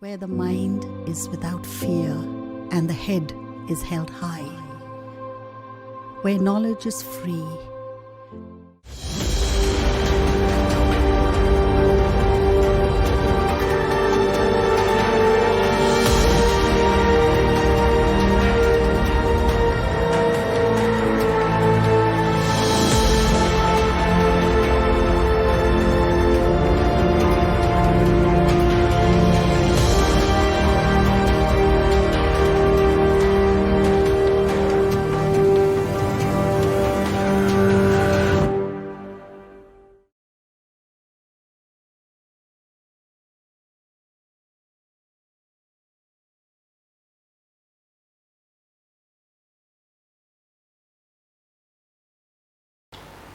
where the mind is without fear and the head is held high, where knowledge is free.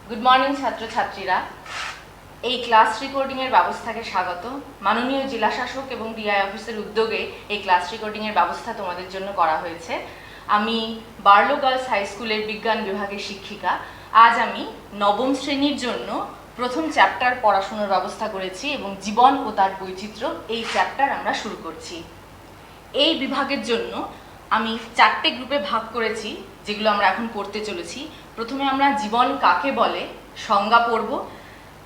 Good morning ছাত্রছাত্রীরা, এই class রেকর্ডিংয়ের ব্যবস্থাকে স্বাগত। মাননীয় জেলা শাসক এবং ডিআই অফিসের উদ্যোগে এই ক্লাস রেকর্ডিংয়ের ব্যবস্থা তোমাদের জন্য করা হয়েছে। আমি বার্লো গার্লস হাই স্কুলের বিজ্ঞান বিভাগের শিক্ষিকা। আজ আমি নবম শ্রেণীর জন্য প্রথম চ্যাপ্টার পড়াশোনার ব্যবস্থা করেছি এবং জীবন ও তার বৈচিত্র্য এই চ্যাপ্টার আমরা শুরু করছি। এই বিভাগের জন্য আমি 4টে গ্রুপে ভাগ করেছি, যেগুলো আমরা এখন পড়তে চলেছি। প্রথমে আমরা জীবন কাকে বলে সংজ্ঞা পড়ব,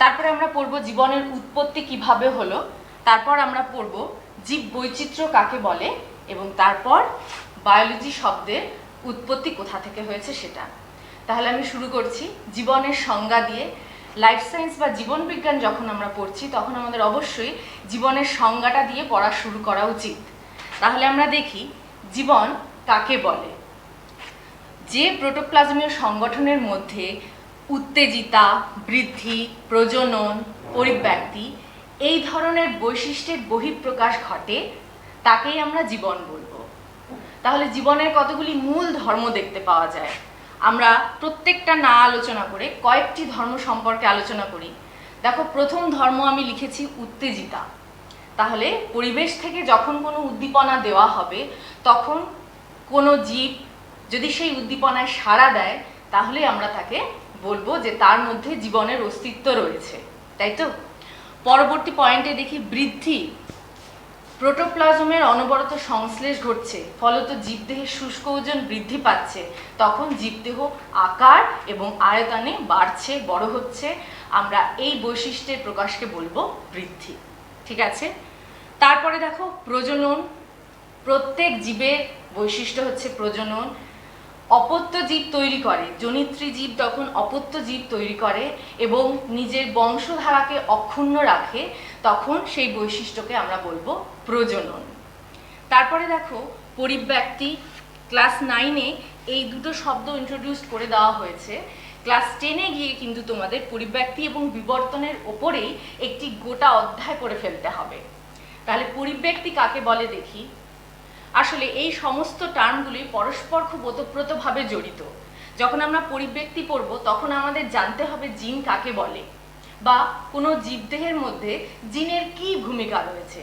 তারপরে আমরা পড়ব জীবনের উৎপত্তি কিভাবে হলো, তারপর আমরা পড়ব জীব বৈচিত্র্য কাকে বলে এবং তারপর বায়োলজি শব্দের উৎপত্তি কোথা থেকে হয়েছে সেটা। তাহলে আমি শুরু করছি জীবনের সংজ্ঞা দিয়ে। লাইফ সায়েন্স বা জীবন বিজ্ঞান যখন আমরা পড়ছি তখন আমাদের অবশ্যই জীবনের সংজ্ঞাটা দিয়ে পড়া শুরু করা উচিত। তাহলে আমরা দেখি জীবন কাকে বলে। যে প্রোটোপ্লাজমীয় সংগঠনের মধ্যে উত্তেজিতা, বৃদ্ধি, প্রজনন, পরিব্যক্তি এই ধরনের বৈশিষ্ট্যের বহিঃপ্রকাশ ঘটে তাকেই আমরা জীবন বলবো। তাহলে জীবনের কতগুলি মূল ধর্ম দেখতে পাওয়া যায়। আমরা প্রত্যেকটা না আলোচনা করে কয়েকটি ধর্ম সম্পর্কে আলোচনা করি। দেখো, প্রথম ধর্ম আমি লিখেছি উত্তেজিতা। তাহলে পরিবেশ থেকে যখন কোনো উদ্দীপনা দেওয়া হবে তখন কোনো জীব যদি সেই উদ্দীপনায় সাড়া দেয় তাহলে আমরা তাকে বলবো যে তার মধ্যে জীবনের অস্তিত্ব রয়েছে, তাই তো? পরবর্তী পয়েন্টে দেখি বৃদ্ধি। প্রোটোপ্লাজমের অনবরত সংশ্লেষ ঘটছে, ফলত জীবদেহের শুষ্ক ওজন বৃদ্ধি পাচ্ছে, তখন জীবদেহ আকার এবং আয়তনে বাড়ছে, বড় হচ্ছে। আমরা এই বৈশিষ্ট্যের প্রকাশকে বলবো বৃদ্ধি। ঠিক আছে? তারপরে দেখো প্রজনন। প্রত্যেক জীবের বৈশিষ্ট্য হচ্ছে প্রজনন। অপত্য জীব তৈরি করে, জনিত্রী জীব তখন অপত্য জীব তৈরি করে এবং নিজের বংশধারাকে অক্ষুণ্ণ রাখে, তখন সেই বৈশিষ্ট্যকে আমরা বলবো প্রজনন। তারপরে দেখো পরিব্যক্তি। ক্লাস 9-এ এই দুটো শব্দ ইন্ট্রোডিউস করে দেওয়া হয়েছে। ক্লাস 10-এ গিয়ে কিন্তু তোমাদের পরিব্যক্তি এবং বিবর্তনের ওপরেই একটি গোটা অধ্যায় পড়ে ফেলতে হবে। তাহলে পরিব্যক্তি কাকে বলে দেখি। আসলে এই সমস্ত টার্মগুলি পরস্পর খুব ওতপ্রোতভাবে জড়িত। যখন আমরা পরিব্যক্তি পড়ব তখন আমাদের জানতে হবে জিন কাকে বলে বা কোনো জীবদেহের মধ্যে জিনের কি ভূমিকা রয়েছে।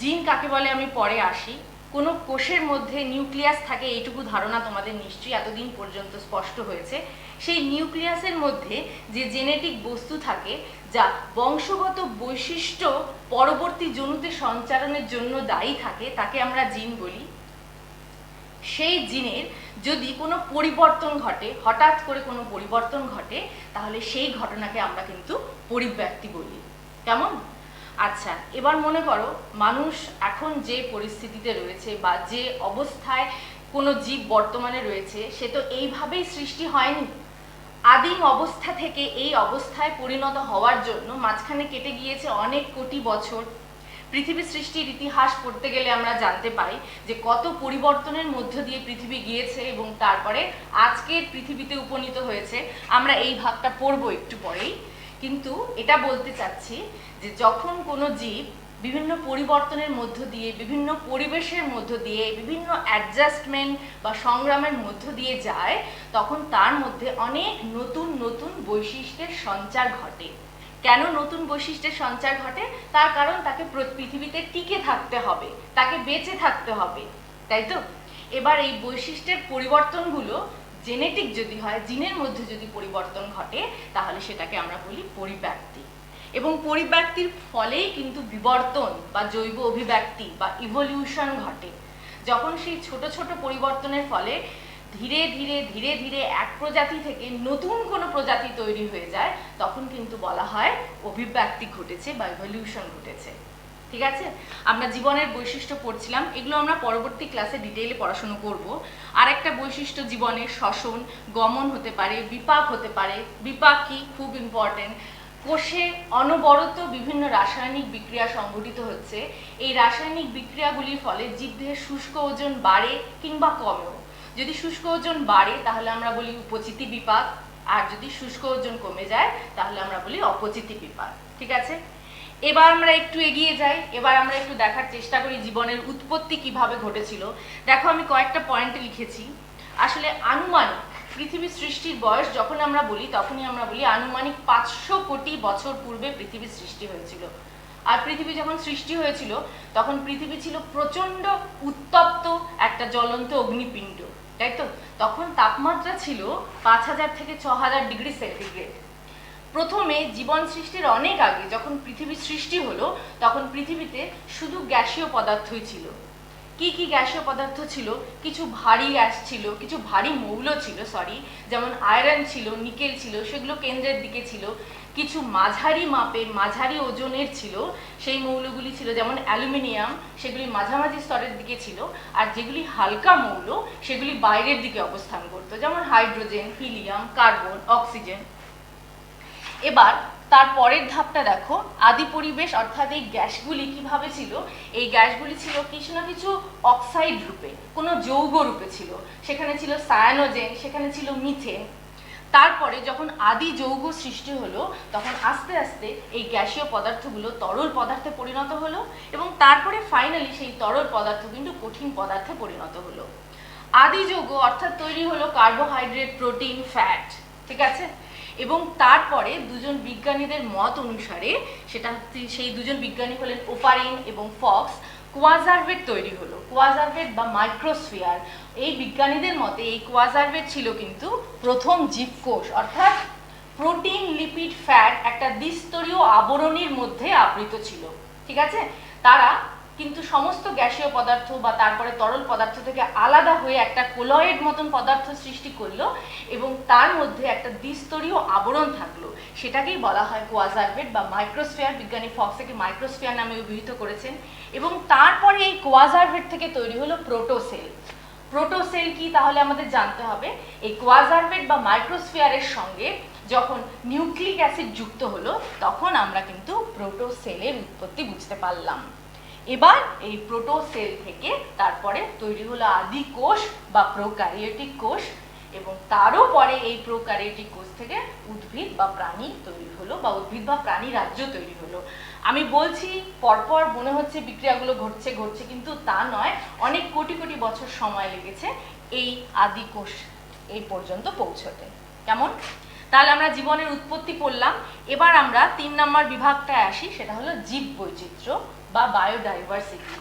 জিন কাকে বলে আমি পরে আসি। কোনো কোষের মধ্যে নিউক্লিয়াস থাকে, এইটুকু ধারণা তোমাদের নিশ্চয়ই এতদিন পর্যন্ত স্পষ্ট হয়েছে। সেই নিউক্লিয়াসের মধ্যে যে জেনেটিক বস্তু থাকে যা বংশগত বৈশিষ্ট্য পরবর্তী জনুতে সঞ্চারণের জন্য দায়ী থাকে তাকে আমরা জিন বলি। সেই জিনের যদি কোনো পরিবর্তন ঘটে, হঠাৎ করে কোনো পরিবর্তন ঘটে, তাহলে সেই ঘটনাকে আমরা কিন্তু পরিব্যক্তি বলি। কেমন? আচ্ছা, এবার মনে করো মানুষ এখন যে পরিস্থিতিতে রয়েছে বা যে অবস্থায় কোনো জীব বর্তমানে রয়েছে সে তো এইভাবেই সৃষ্টি হয়নি। আদিম অবস্থা থেকে এই অবস্থায় পরিণত হওয়ার জন্য মাঝখানে কেটে গিয়েছে অনেক কোটি বছর। পৃথিবী সৃষ্টির ইতিহাস পড়তে গেলে আমরা জানতে পাই যে কত পরিবর্তনের মধ্য দিয়ে পৃথিবী গিয়েছে এবং তারপরে আজকের পৃথিবীতে উপনীত হয়েছে। আমরা এই ভাগটা পড়বো একটু পরেই। কিন্তু এটা বলতে চাচ্ছি যে যখন কোনো জীব বিভিন্ন পরিবর্তনের মধ্য দিয়ে, বিভিন্ন পরিবেশের মধ্য দিয়ে, বিভিন্ন অ্যাডজাস্টমেন্ট বা সংগ্রামের মধ্য দিয়ে যায় তখন তার মধ্যে অনেক নতুন নতুন বৈশিষ্ট্যের সঞ্চার ঘটে। কেন নতুন বৈশিষ্ট্যের সঞ্চার ঘটে? তার কারণ তাকে পৃথিবীতে টিকে থাকতে হবে, তাকে বেঁচে থাকতে হবে, তাই তো? এবার এই বৈশিষ্ট্যের পরিবর্তনগুলো জেনেটিক যদি হয়, জিনের মধ্যে যদি পরিবর্তন ঘটে তাহলে সেটাকে আমরা বলি পরিব্যক্তি। এবং পরিব্যক্তির ফলেই কিন্তু বিবর্তন বা জৈব অভিব্যক্তি বা ইভলিউশন ঘটে। যখন সেই ছোট ছোট পরিবর্তনের ফলে ধীরে ধীরে ধীরে ধীরে এক প্রজাতি থেকে নতুন কোনো প্রজাতি তৈরি হয়ে যায়, তখন কিন্তু বলা হয় অভিব্যক্তি ঘটেছে বা ইভলিউশন ঘটেছে। ঠিক আছে, আমরা জীবনের বৈশিষ্ট্য পড়ছিলাম, এগুলো আমরা পরবর্তী ক্লাসে ডিটেইলে পড়াশোনা করব। আর একটা বৈশিষ্ট্য জীবনের শ্বসন, গমন হতে পারে, বিপাক হতে পারে। বিপাক কি, খুব ইম্পর্টেন্ট। কোষে অনবরত বিভিন্ন রাসায়নিক বিক্রিয়া সংঘটিত হচ্ছে। এই রাসায়নিক বিক্রিয়াগুলির ফলে জীবদেহের শুষ্ক ওজন বাড়ে কিংবা কমেও। যদি শুষ্ক ওজন বাড়ে তাহলে আমরা বলি উপচিতি বিপাক, আর যদি শুষ্ক ওজন কমে যায় তাহলে আমরা বলি অপচিতি বিপাক। ঠিক আছে, এবার আমরা একটু এগিয়ে যাই। এবার আমরা একটু দেখার চেষ্টা করি জীবনের উৎপত্তি কিভাবে ঘটেছিল। দেখো, আমি কয়েকটা পয়েন্টে লিখেছি। আসলে আনুমানিক পৃথিবী সৃষ্টির বয়স যখন আমরা বলি, তখনই আমরা বলি আনুমানিক 500 কোটি বছর পূর্বে পৃথিবীর সৃষ্টি হয়েছিল। আর পৃথিবী যখন সৃষ্টি হয়েছিল তখন পৃথিবী ছিল প্রচণ্ড উত্তপ্ত একটা জ্বলন্ত অগ্নিপিণ্ড, তাই তো? তখন তাপমাত্রা ছিল 5000 থেকে 6000 ডিগ্রি সেন্টিগ্রেড। প্রথমে জীবন সৃষ্টির অনেক আগে যখন পৃথিবীর সৃষ্টি হলো, তখন পৃথিবীতে শুধু গ্যাসীয় পদার্থই ছিল। কি কি গ্যাসীয় পদার্থ ছিল? কিছু ভারী গ্যাস ছিল, কিছু ভারী মৌল ছিল, যেমন আয়রন ছিল, নিকেল ছিল, সেগুলো কেন্দ্রের দিকে ছিল। কিছু মাঝারি মাপের, মাঝারি ওজনের ছিল, সেই মৌলগুলি ছিল যেমন অ্যালুমিনিয়াম, সেগুলি মাঝামাঝি স্তরের দিকে ছিল। আর যেগুলি হালকা মৌল সেগুলি বাইরের দিকে অবস্থান করতো, যেমন হাইড্রোজেন, হিলিয়াম, কার্বন, অক্সিজেন। এবার তার পরের ধাপটা দেখো, আদি পরিবেশ অর্থাৎ এই গ্যাসগুলি কিভাবে ছিল? এই গ্যাসগুলি ছিল কিছু না কিছু অক্সাইড রূপে, কোনো যৌগ রূপে ছিল। সেখানে ছিল সায়ানোজেন, সেখানে ছিল মিথেন। তারপরে যখন আদি যৌগ সৃষ্টি হলো, তখন আস্তে আস্তে এই গ্যাসীয় পদার্থগুলো তরল পদার্থে পরিণত হলো, এবং তারপরে ফাইনালি সেই তরল পদার্থ কিন্তু কঠিন পদার্থে পরিণত হলো। আদি যৌগ অর্থাৎ তৈরি হলো কার্বোহাইড্রেট, প্রোটিন, ফ্যাট। ঠিক আছে, এবং তারপরে দুজন বিজ্ঞানীদের মত অনুসারে, সেই দুজন বিজ্ঞানী হলেন ওপারিন এবং ফক্স, কোয়াজারভেট তৈরি হলো। কোয়াজারভেট বা মাইক্রোস্ফিয়ার, এই বিজ্ঞানীদের মতে এই কোয়াজারভেট ছিল কিন্তু প্রথম জীবকোষ, অর্থাৎ প্রোটিন, লিপিড, ফ্যাট একটা দ্বিস্তরীয় আবরণীর মধ্যে আবৃত ছিল। ঠিক আছে, তারা কিন্তু সমস্ত গ্যাসীয় পদার্থ বা তারপরে তরল পদার্থ থেকে আলাদা হয়ে একটা কোলয়েড মতন পদার্থ সৃষ্টি করলো, এবং তার মধ্যে একটা দ্বিস্তরীয় আবরণ থাকলো। সেটাকেই বলা হয় কোয়াজারভেট বা মাইক্রোস্ফিয়ার। বিজ্ঞানী ফক্স একে মাইক্রোস্ফিয়ার নামে অভিহিত করেছেন। এবং তারপরে এই কোয়াজারভেট থেকে তৈরি হলো প্রোটোসেল। প্রোটোসেল কি তাহলে আমাদের জানতে হবে। এই কোয়াজারভেট বা মাইক্রোস্ফিয়ারের সঙ্গে যখন নিউক্লিক অ্যাসিড যুক্ত হলো, তখন আমরা কিন্তু প্রোটোসেলের উৎপত্তি বুঝতে পারলাম। এবার এই প্রোটোসেল থেকে তারপরে তৈরি হলো আদি কোষ বা প্রোক্যারিওটিক কোষ, এবং তারও পরে এই প্রোক্যারিওটিক কোষ থেকে উদ্ভিদ বা প্রাণী তৈরি হলো, বা উদ্ভিদ বা প্রাণী রাজ্য তৈরি হলো। আমি বলছি পরপর মনে হচ্ছে বিক্রিয়াগুলো ঘটছে, কিন্তু তা নয়। অনেক কোটি কোটি বছর সময় লেগেছে এই আদি কোষ এই পর্যন্ত পৌঁছতে। কেমন? তাহলে আমরা জীবনের উৎপত্তি পড়লাম। এবার আমরা 3 নম্বর বিভাগটায় আসি, সেটা হলো জীব বৈচিত্র্য বা বায়োডাইভার্সিটি।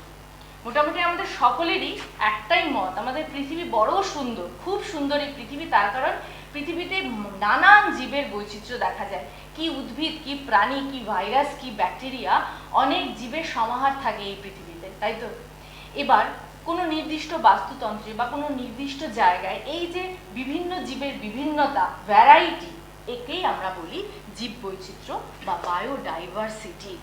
মোটামুটি আমাদের সকলেরই একটাই মত, আমাদের পৃথিবী বড় সুন্দর, খুব সুন্দর এই পৃথিবী, তার কারণ পৃথিবীতে নানান জীবের বৈচিত্র্য দেখা যায়। কি উদ্ভিদ, কি প্রাণী, কি ভাইরাস, কি ব্যাকটেরিয়া, অনেক জীবের সমাহার থাকে এই পৃথিবীতে, তাই তো? এবার কোনো নির্দিষ্ট বাস্তুতন্ত্রে বা কোনো নির্দিষ্ট জায়গায় এই যে বিভিন্ন জীবের বিভিন্নতা, ভ্যারাইটি, একেই আমরা বলি জীব বৈচিত্র্য বা বায়োডাইভার্সিটি।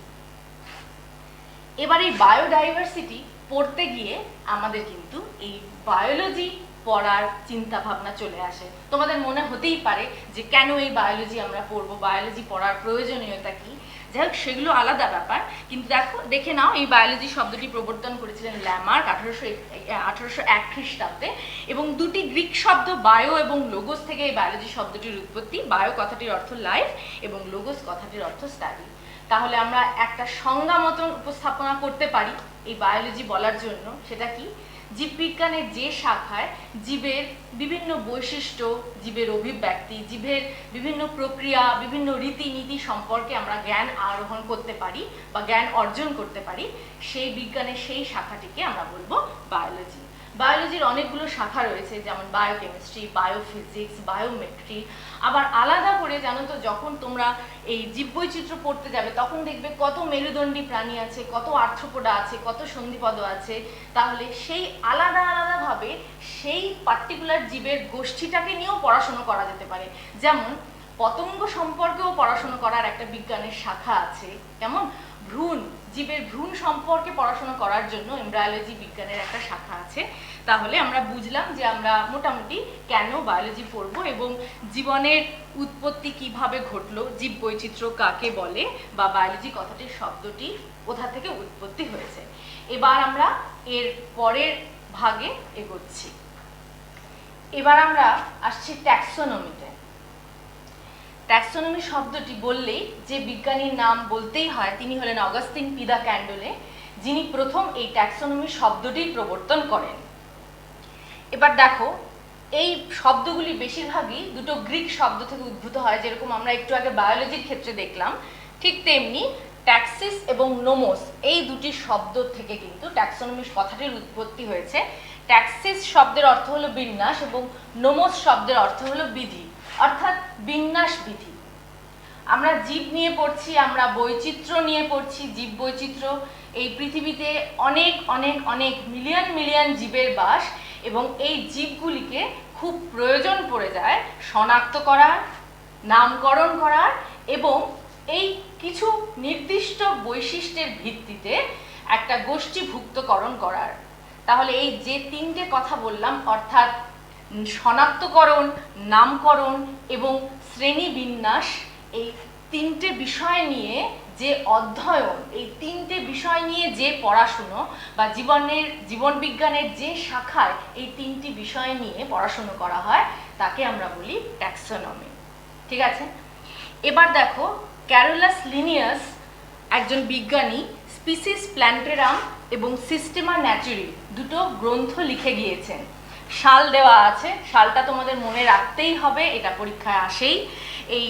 এবার এই বায়োডাইভার্সিটি পড়তে গিয়ে আমাদের কিন্তু এই বায়োলজি পড়ার চিন্তা ভাবনা চলে আসে। তোমাদের মনে হতেই পারে যে কেন এই বায়োলজি আমরা পড়বো, বায়োলজি পড়ার প্রয়োজনীয়তা কি। যাই হোক, সেগুলো আলাদা ব্যাপার। কিন্তু দেখে নাও, এই বায়োলজি শব্দটি প্রবর্তন করেছিলেন ল্যামার্ক 1801 খ্রিস্টাব্দে, এবং দুটি গ্রিক শব্দ বায়ো এবং লোগোস থেকে এই বায়োলজি শব্দটির উৎপত্তি। বায়ো কথাটির অর্থ লাইফ এবং লোগোস কথাটির অর্থ স্টাডি। তাহলে আমরা একটা সংজ্ঞা মতন উপস্থাপনা করতে পারি এই বায়োলজি বলার জন্য। সেটা কি? জীববিজ্ঞানের যে শাখায় জীবের বিভিন্ন বৈশিষ্ট্য, জীবের অভিব্যক্তি, জীবের বিভিন্ন প্রক্রিয়া, বিভিন্ন রীতিনীতি সম্পর্কে আমরা জ্ঞান আরোহণ করতে পারি বা জ্ঞান অর্জন করতে পারি, সেই বিজ্ঞানের সেই শাখাটিকে আমরা বলবো বায়োলজি। বায়োলজির অনেকগুলো শাখা রয়েছে, যেমন বায়োকেমিস্ট্রি, বায়োফিজিক্স, বায়োমেট্রি। আবার আলাদা করে জানো তো, যখন তোমরা এই জীববৈচিত্র্য পড়তে যাবে তখন দেখবে কত মেরুদণ্ডী প্রাণী আছে, কত আর্থ্রোপোডা আছে, কত সন্ধিপদ আছে। তাহলে সেই আলাদা আলাদাভাবে সেই পার্টিকুলার জীবের গোষ্ঠীটাকে নিয়েও পড়াশোনা করা যেতে পারে। যেমন পতঙ্গ সম্পর্কেও পড়াশোনা করার একটা বিজ্ঞানের শাখা আছে। কেমন? ভ্রূণ, জীবের ভ্রূণ সম্পর্কে পড়াশোনা করার জন্য এমব্রায়োলজি বিজ্ঞানের একটা শাখা আছে। তাহলে আমরা বুঝলাম যে আমরা মোটামুটি কেন বায়োলজি পড়বো এবং জীবনের উৎপত্তি কিভাবে ঘটলো, জীববৈচিত্র্য কাকে বলে, বা বায়োলজি কথাটির শব্দটি কোথা থেকে উৎপত্তি হয়েছে। এবার আমরা এর পরের ভাগে এগোচ্ছি। এবার আমরা আসছি ট্যাক্সোনমিতে। ট্যাক্সোনমি শব্দটি বললেই যে বিজ্ঞানীর নাম বলতেই হয় তিনি হলেন অগাস্টিন পি দ্য ক্যান্ডোলে, যিনি প্রথম এই ট্যাক্সোনমি শব্দটির প্রবর্তন করেন। এবার দেখো, এই শব্দগুলি বেশিরভাগই দুটো গ্রিক শব্দ থেকে উদ্ভূত হয়, যেরকম আমরা একটু আগে বায়োলজির ক্ষেত্রে দেখলাম। ঠিক তেমনি ট্যাক্সিস এবং নোমোস এই দুটি শব্দ থেকে কিন্তু ট্যাক্সোনমি কথাটির উৎপত্তি হয়েছে। ট্যাক্সিস শব্দের অর্থ হলো বিন্যাস এবং নোমোস শব্দের অর্থ হলো বিধি, অর্থাৎ বিন্যাস বিধি। আমরা জীব নিয়ে পড়ছি, আমরা বৈচিত্র্য নিয়ে পড়ছি, জীব বৈচিত্র্য। এই পৃথিবীতে অনেক অনেক অনেক মিলিয়ন মিলিয়ন জীবের বাস এবং এই জীবগুলিকে খুব প্রয়োজন পড়ে যায় শনাক্ত করার, নামকরণ করার এবং এই কিছু নির্দিষ্ট বৈশিষ্ট্যের ভিত্তিতে একটা গোষ্ঠীভুক্তকরণ করার। তাহলে এই যে তিনটে কথা বললাম, অর্থাৎ শনাক্তকরণ, নামকরণ এবং শ্রেণীবিন্যাস, এই তিনটে বিষয় নিয়ে যে অধ্যয়ন, এই তিনটে বিষয় নিয়ে যে পড়াশুনো বা জীবন বিজ্ঞানের যে শাখায় এই তিনটি বিষয় নিয়ে পড়াশুনো করা হয় তাকে আমরা বলি ট্যাক্সোনমি। ঠিক আছে? এবার দেখো, ক্যারোলাস লিনিয়াস একজন বিজ্ঞানী স্পিসিস প্ল্যান্টেরাম এবং সিস্টেমা ন্যাচুরি দুটো গ্রন্থ লিখে গিয়েছেন। সাল দেওয়া আছে, সালটা তোমাদের মনে রাখতেই হবে, এটা পরীক্ষায় আসেই। এই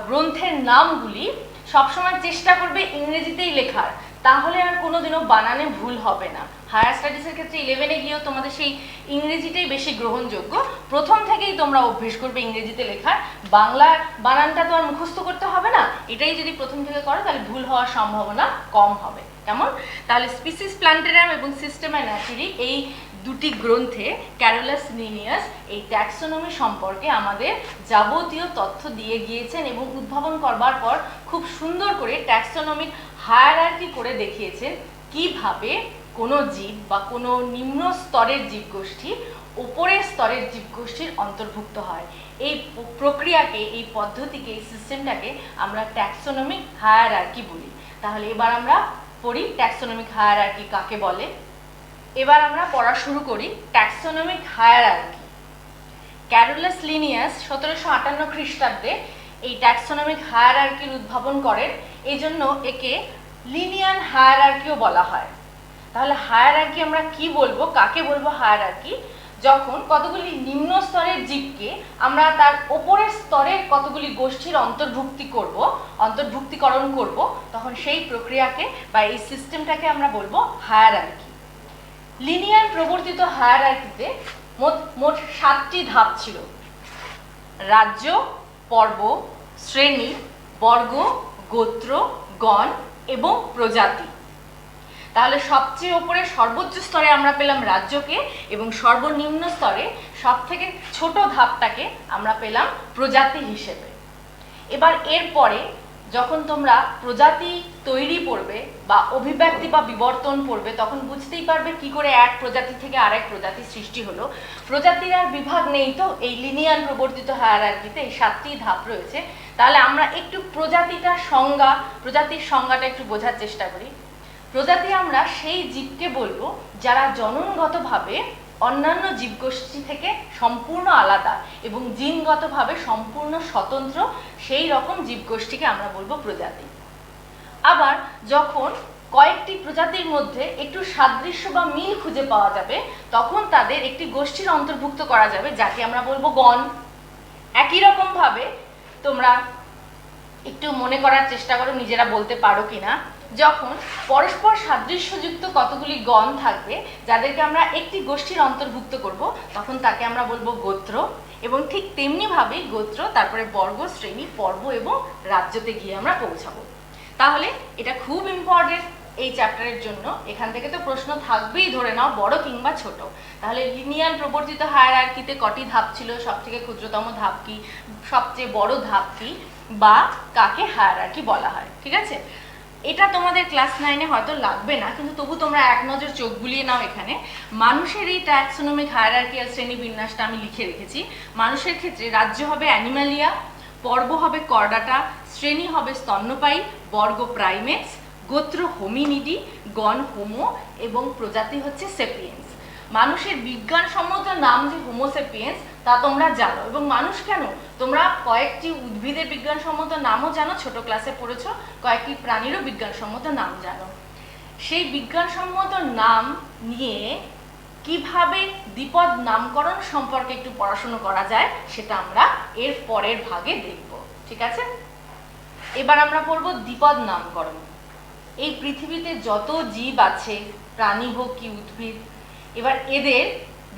গ্রন্থের নামগুলি সবসময় চেষ্টা করবে ইংরেজিতেই লেখার, তাহলে আর কোনোদিনও বানানে ভুল হবে না। হায়ার স্টাডিজের ক্ষেত্রে 11-এ গিয়েও তোমাদের সেই ইংরেজিটাই বেশি গ্রহণযোগ্য। প্রথম থেকেই তোমরা অভ্যেস করবে ইংরেজিতে লেখার, বাংলার বানানটা তো আর মুখস্থ করতে হবে না। এটাই যদি প্রথম থেকে করো তাহলে ভুল হওয়ার সম্ভাবনা কম হবে। কেমন? তাহলে স্পিসিস প্ল্যান্টেরাম এবং সিস্টেমা ন্যাচুরি এই দুটি গ্রন্থে ক্যারোলাস লিনিয়াস এই ট্যাক্সোনমি সম্পর্কে আমাদের যাবতীয় তথ্য দিয়ে গিয়েছেন এবং উদ্ভাবন করবার পর খুব সুন্দর করে ট্যাক্সোনমিক হায়ারার্কি করে দেখিয়েছেন কিভাবে কোনো জীব বা কোনো নিম্ন স্তরের জীবগোষ্ঠী উপরের স্তরের জীবগোষ্ঠীর অন্তর্ভুক্ত হয়। এই প্রক্রিয়াকে, এই পদ্ধতিকে, এই সিস্টেমটাকে আমরা ট্যাক্সোনমিক হায়ারার্কি বলি। তাহলে এবার আমরা পড়ি ট্যাক্সোনমিক হায়ারার্কি কাকে বলে। এবার আমরা পড়া শুরু করি ট্যাক্সোনমিক হায়ারার্কি। ক্যারোলাস লিনিয়াস 1758 খ্রিস্টাব্দে এই ট্যাক্সোনমিক হায়ারার্কির উদ্ভাবন করেন, এই জন্য একে লিনিয়ান হায়ারার্কিও বলা হয়। তাহলে হায়ারার্কি আমরা কি বলবো, কাকে বলবো হায়ারার্কি? যখন কতগুলি নিম্ন স্তরের জীবকে আমরা তার ওপরের স্তরের কতগুলি গোষ্ঠীর অন্তর্ভুক্তিকরণ করব, তখন সেই প্রক্রিয়াকে বা এই সিস্টেমটাকে আমরা বলবো হায়ারার্কি। লিনিয়ার প্রবর্তিত হায়ারার্কিতে মোট 7টি ধাপ ছিল: রাজ্য, পর্ব, শ্রেণী, বর্গ, গোত্র, গণ এবং প্রজাতি। তাহলে সবচেয়ে উপরে সর্বোচ্চ স্তরে আমরা পেলাম রাজ্যকে এবং সর্বনিম্ন স্তরে সব থেকে ছোট ধাপটাকে আমরা পেলাম প্রজাতি হিসেবে। এবার এরপরে যখন তোমরা প্রজাতি তৈরি পড়বে বা অভিব্যক্তি বা বিবর্তন পড়বে, তখন বুঝতেই পারবে কি করে এক প্রজাতি থেকে আরেক প্রজাতি সৃষ্টি হলো। প্রজাতির আর বিভাগ নেই তো এই লিনিয়ান প্রবর্তিত হায়ারার্কিতে, এই 7টি ধাপ রয়েছে। তাহলে আমরা একটু প্রজাতির সংজ্ঞাটা একটু বোঝার চেষ্টা করি। প্রজাতি আমরা সেই জীবকে বলবো যারা জননগতভাবে অন্যান্য জীবগোষ্ঠী থেকে সম্পূর্ণ আলাদা এবং জিনগতভাবে সম্পূর্ণ স্বতন্ত্র, সেই রকম জীবগোষ্ঠীকে আমরা বলবো প্রজাতি। আবার যখন কয়েকটি প্রজাতির মধ্যে একটু সাদৃশ্য বা মিল খুঁজে পাওয়া যাবে, তখন তাদের একটি গোষ্ঠীর অন্তর্ভুক্ত করা যাবে, যাকে আমরা বলবো গণ। একই রকম ভাবে তোমরা একটু মনে করার চেষ্টা করো, নিজেরা বলতে পারো কিনা। যখন পরস্পর সাদৃশ্যযুক্ত কতগুলি গণ থাকবে যাদেরকে আমরা একটি গোষ্ঠীর অন্তর্ভুক্ত করব, তখন তাকে আমরা বলবো গোত্র। এবং ঠিক তেমনিভাবেই গোত্র, তারপরে বর্গ, শ্রেণী, পর্ব এবং রাজ্যতে গিয়ে আমরা পৌঁছাবো। তাহলে এটা খুব ইম্পর্টেন্ট এই চ্যাপ্টারের জন্য। এখান থেকে তো প্রশ্ন থাকবেই, ধরে নাও বড় কিংবা ছোট। তাহলে লিনিয়ার প্রবর্তিত হায়ারার্কিতে কটি ধাপ ছিল, সবথেকে ক্ষুদ্রতম ধাপ কি, সবচেয়ে বড় ধাপ কি, বা কাকে হায়ারার্কি বলা হয়। ঠিক আছে, এটা তোমাদের ক্লাস 9-এ হয়তো লাগবে না, কিন্তু তবু তোমরা এক নজর চোখ বুলিয়ে নাও। এখানে মানুষের এই ট্যাক্সোনমিক হায়ারার্কিয়াল শ্রেণী বিন্যাসটা আমি লিখে রেখেছি। মানুষের ক্ষেত্রে রাজ্য হবে অ্যানিমালিয়া, পর্ব হবে কর্ডাটা, শ্রেণী হবে স্তন্যপায়ী, বর্গ প্রাইমেটস, গোত্র হোমিনিডি, গণ হোমো এবং প্রজাতি হচ্ছে সেপিয়েন্স। মানুষের বিজ্ঞানসম্মত নাম যে হোমোসেপিয়েন্স তা তোমরা জানো। এবং মানুষ কেন, তোমরা কয়েকটি উদ্ভিদের বিজ্ঞানসম্মত নামও জানো, ছোট ক্লাসে পড়েছো, কয়েকটি প্রাণীরও বিজ্ঞানসম্মত নাম জানো। সেই বিজ্ঞানসম্মত নাম নিয়ে কিভাবে দ্বিপদ নামকরণ সম্পর্কে একটু পড়াশোনা করা যায় সেটা আমরা এর পরের ভাগে দেখব। ঠিক আছে, এবার আমরা পড়ব দ্বিপদ নামকরণ। এই পৃথিবীতে যত জীব আছে, প্রাণী হোক কি উদ্ভিদ, এবার এদের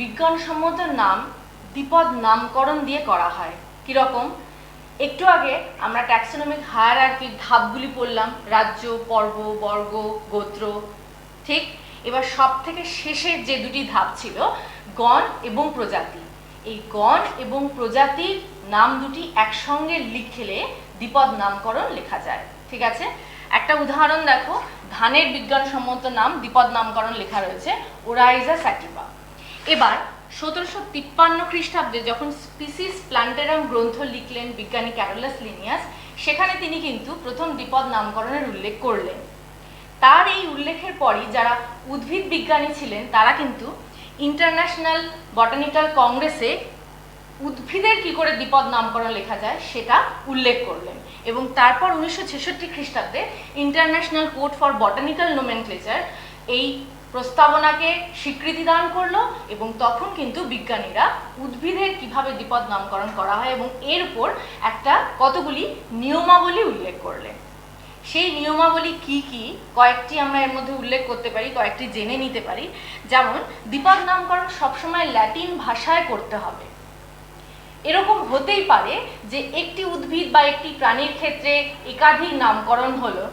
বিজ্ঞানসম্মত নাম দ্বিপদ নামকরণ দিয়ে করা হয়। কিরকম, একটু আগে আমরা ট্যাক্সোনমিক হায়ারার্কির ধাপগুলি পড়লাম, রাজ্য, পর্ব, বর্গ, গোত্র। ঠিক, এবার সব থেকে শেষের যে দুটি ধাপ ছিল গণ এবং প্রজাতি, এই গণ এবং প্রজাতির নাম দুটি একসঙ্গে লিখলে দ্বিপদ নামকরণ লেখা যায়। ঠিক আছে, একটা উদাহরণ দেখো, ধানের বিজ্ঞানসম্মত নাম দ্বিপদ নামকরণ লেখা রয়েছে ওরাইজা স্যাটিভা। এবার 1753 খ্রিস্টাব্দে যখন স্পিসিস প্ল্যান্টেরাম গ্রন্থ লিখলেন বিজ্ঞানী ক্যারোলাস লিনিয়াস, সেখানে তিনি কিন্তু প্রথম দ্বিপদ নামকরণের উল্লেখ করলেন। তার এই উল্লেখের পরই যারা উদ্ভিদ বিজ্ঞানী ছিলেন তারা কিন্তু ইন্টারন্যাশনাল বটানিক্যাল কংগ্রেসে উদ্ভিদের কি করে দ্বিপদ নামকরণ লেখা যায় সেটা উল্লেখ করলেন। এবং তারপর 1966 খ্রিস্টাব্দে international code for botanical nomenclature এই প্রস্তাবনাকে স্বীকৃতি দান করলো, এবং তখন কিন্তু বিজ্ঞানীরা উদ্ভিদের কিভাবে দ্বিপদ নামকরণ করা হয় এবং এর উপর একটা কতগুলি নিয়মাবলী উল্লেখ করলেন। সেই নিয়মাবলী কি কি কয়েকটি আমরা এর মধ্যে উল্লেখ করতে পারি, কয়েকটি জেনে নিতে পারি। যেমন, দ্বিপদ নামকরণ সবসময় ল্যাটিন ভাষায় করতে হবে। এরকম হতেই পারে যে একটি উদ্ভিদ বা একটি প্রাণীর ক্ষেত্রে একাধিক নামকরণ হলো,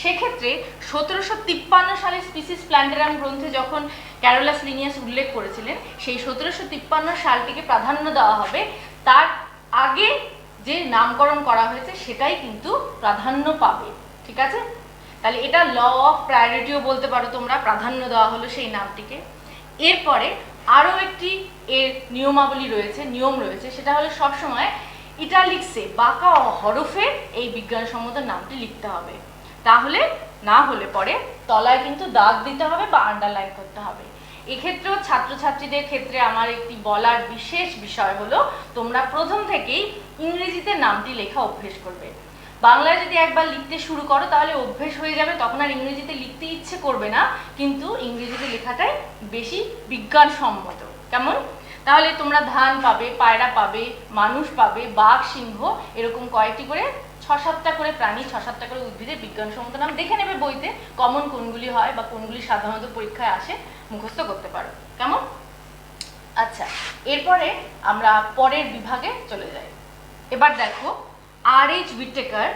সেক্ষেত্রে 1753 সালে স্পিসিস প্ল্যান্টেরাম গ্রন্থে যখন ক্যারোলাস লিনিয়াস উল্লেখ করেছিলেন, সেই 1753 সালটিকে প্রাধান্য দেওয়া হবে, তার আগে যে নামকরণ করা হয়েছে সেটাই কিন্তু প্রাধান্য পাবে। ঠিক আছে, তাহলে এটা ল অফ প্রায়োরিটিও বলতে পারো তোমরা, প্রাধান্য দেওয়া হলো সেই নামটিকে। এরপরে আরও একটি এর নিয়মাবলী রয়েছে, নিয়ম রয়েছে, সেটা হলো সবসময় ইটালিক্সে বাঁকা হরফে এই বিজ্ঞানসম্মত নামটি লিখতে হবে। তাহলে না হলে পরে তলায় কিন্তু দাগ দিতে হবে বা আন্ডারলাইন করতে হবে। এক্ষেত্রেও ছাত্রছাত্রীদের ক্ষেত্রে আমার একটি বলার বিশেষ বিষয় হলো, তোমরা প্রথম থেকেই ইংরেজিতে নামটি লেখা অভ্যেস করবে। বাংলায় যদি একবার লিখতে শুরু করো তাহলে অভ্যেস হয়ে যাবে, তখন আর ইংরেজিতে লিখতে ইচ্ছে করবে না, কিন্তু ইংরেজিতে লেখাটাই বেশি বিজ্ঞানসম্মত। কেমন, তাহলে তোমরা ধান পাবে, পায়রা পাবে, মানুষ পাবে, বাঘ, সিংহ, এরকম কয়েকটি করে 6-7টা করে প্রাণী, 6-7টা করে উদ্ভিদের বিজ্ঞানসম্মত নাম দেখে নেবে বইতে, কমন কোনগুলি হয় বা কোনগুলি সাধারণত পরীক্ষায় আসে, মুখস্থ করতে পারো। কেমন, আচ্ছা, এরপরে আমরা পরের বিভাগে চলে যাই। এবার দেখো, R.H. Whittaker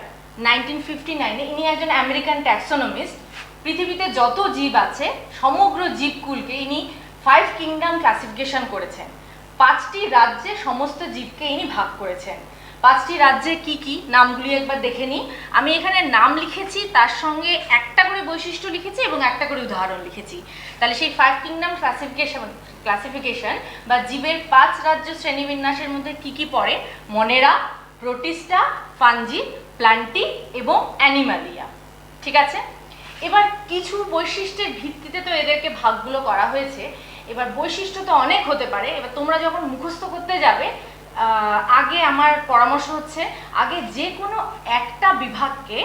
1959-এ, ইনি একজন আমেরিকান ট্যাক্সোনমিস্ট। পৃথিবীতে যত জীব আছে সমগ্র জীবকুলকে ইনি 5 কিংডম ক্লাসিফিকেশন করেছেন। 5টি রাজ্যে সমস্ত জীবকে ইনি ভাগ করেছেন। 5টি রাজ্যে কি কি নামগুলি একবার দেখে নিই। আমি এখানে নাম লিখেছি, তার সঙ্গে একটা করে বৈশিষ্ট্য লিখেছি এবং একটা করে উদাহরণ লিখেছি। তাহলে সেই 5 কিংডম ক্লাসিফিকেশন বা জীবের 5 রাজ্য শ্রেণীবিন্যাসের মধ্যে কি কি পড়ে: মনেরা, প্রোটিস্টা, ফাঞ্জি, প্ল্যান্টি এবং অ্যানিমালিয়া। ঠিক আছে, এবার কিছু বৈশিষ্ট্যের ভিত্তিতে তো এদেরকে ভাগগুলো করা হয়েছে। এবার বৈশিষ্ট্য তো অনেক হতে পারে। এবার তোমরা যখন মুখস্থ করতে যাবে, আগে আমার পরামর্শ হচ্ছে আগে যে কোনো একটা বিভাগকে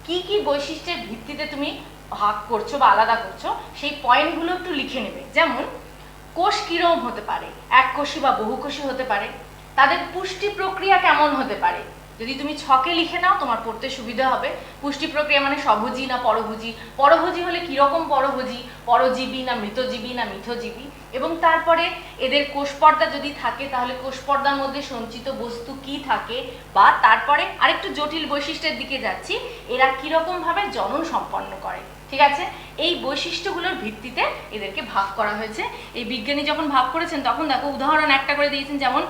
কি কি বৈশিষ্ট্যের ভিত্তিতে তুমি ভাগ করছো বা আলাদা করছো সেই পয়েন্টগুলো একটু লিখে নেবে। যেমন, কোষ কিরকম হতে পারে, এককোষী বা বহুকোষী হতে পারে, তাদের পুষ্টি প্রক্রিয়া কেমন হতে পারে, যদি তুমি ছকে লিখে নাও তোমার পড়তে সুবিধা হবে। পুষ্টি প্রক্রিয়া মানে স্বভোজী না পরভোজী, পরভোজী হলে কিরকম পরভোজী, পরজীবী না মৃতজীবী না মিথজীবী, এবং তারপরে এদের কোষপর্দা যদি থাকে তাহলে কোষপর্দার মধ্যে সঞ্চিত বস্তু কি থাকে, বা তারপরে আরেকটু জটিল বৈশিষ্ট্যের দিকে যাচ্ছি, এরা কিরকম ভাবে জনন সম্পন্ন করে। ঠিক আছে, এই বৈশিষ্ট্যগুলোর ভিত্তিতে এদেরকে ভাগ করা হয়েছে। এই বিজ্ঞানী যখন ভাগ করেছেন তখন দেখো উদাহরণ একটা করে দিয়েছেন, যেমন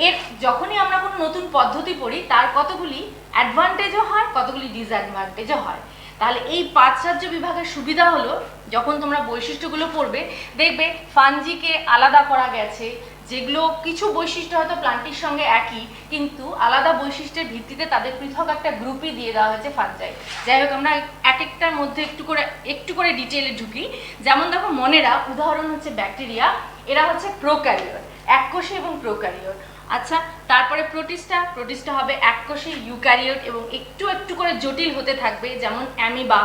এর যখনই আমরা কোনো নতুন পদ্ধতি পড়ি তার কতগুলি অ্যাডভান্টেজও হয়, কতগুলি ডিসঅ্যাডভান্টেজও হয়। তাহলে এই 5 রাজ্য বিভাগের সুবিধা হলো যখন তোমরা বৈশিষ্ট্যগুলো পড়বে দেখবে ফাঞ্জিকে আলাদা করা গেছে, যেগুলো কিছু বৈশিষ্ট্য হয়তো প্লান্টির সঙ্গে একই, কিন্তু আলাদা বৈশিষ্ট্যের ভিত্তিতে তাদের পৃথক একটা গ্রুপই দিয়ে দেওয়া হয়েছে ফাঞ্জাই। যাই হোক, আমরা এক একটার মধ্যে একটু করে ডিটেলে ঢুকি। যেমন দেখো মনেরা, উদাহরণ হচ্ছে ব্যাকটেরিয়া, এরা হচ্ছে প্রোক্যারিওট, এককোষী এবং প্রোক্যারিওট। আচ্ছা, তারপরে প্রোটিস্টা হবে এককোষী ইউক্যারিওট এবং একটু একটু করে জটিল হতে থাকবে, যেমন অ্যামিবা।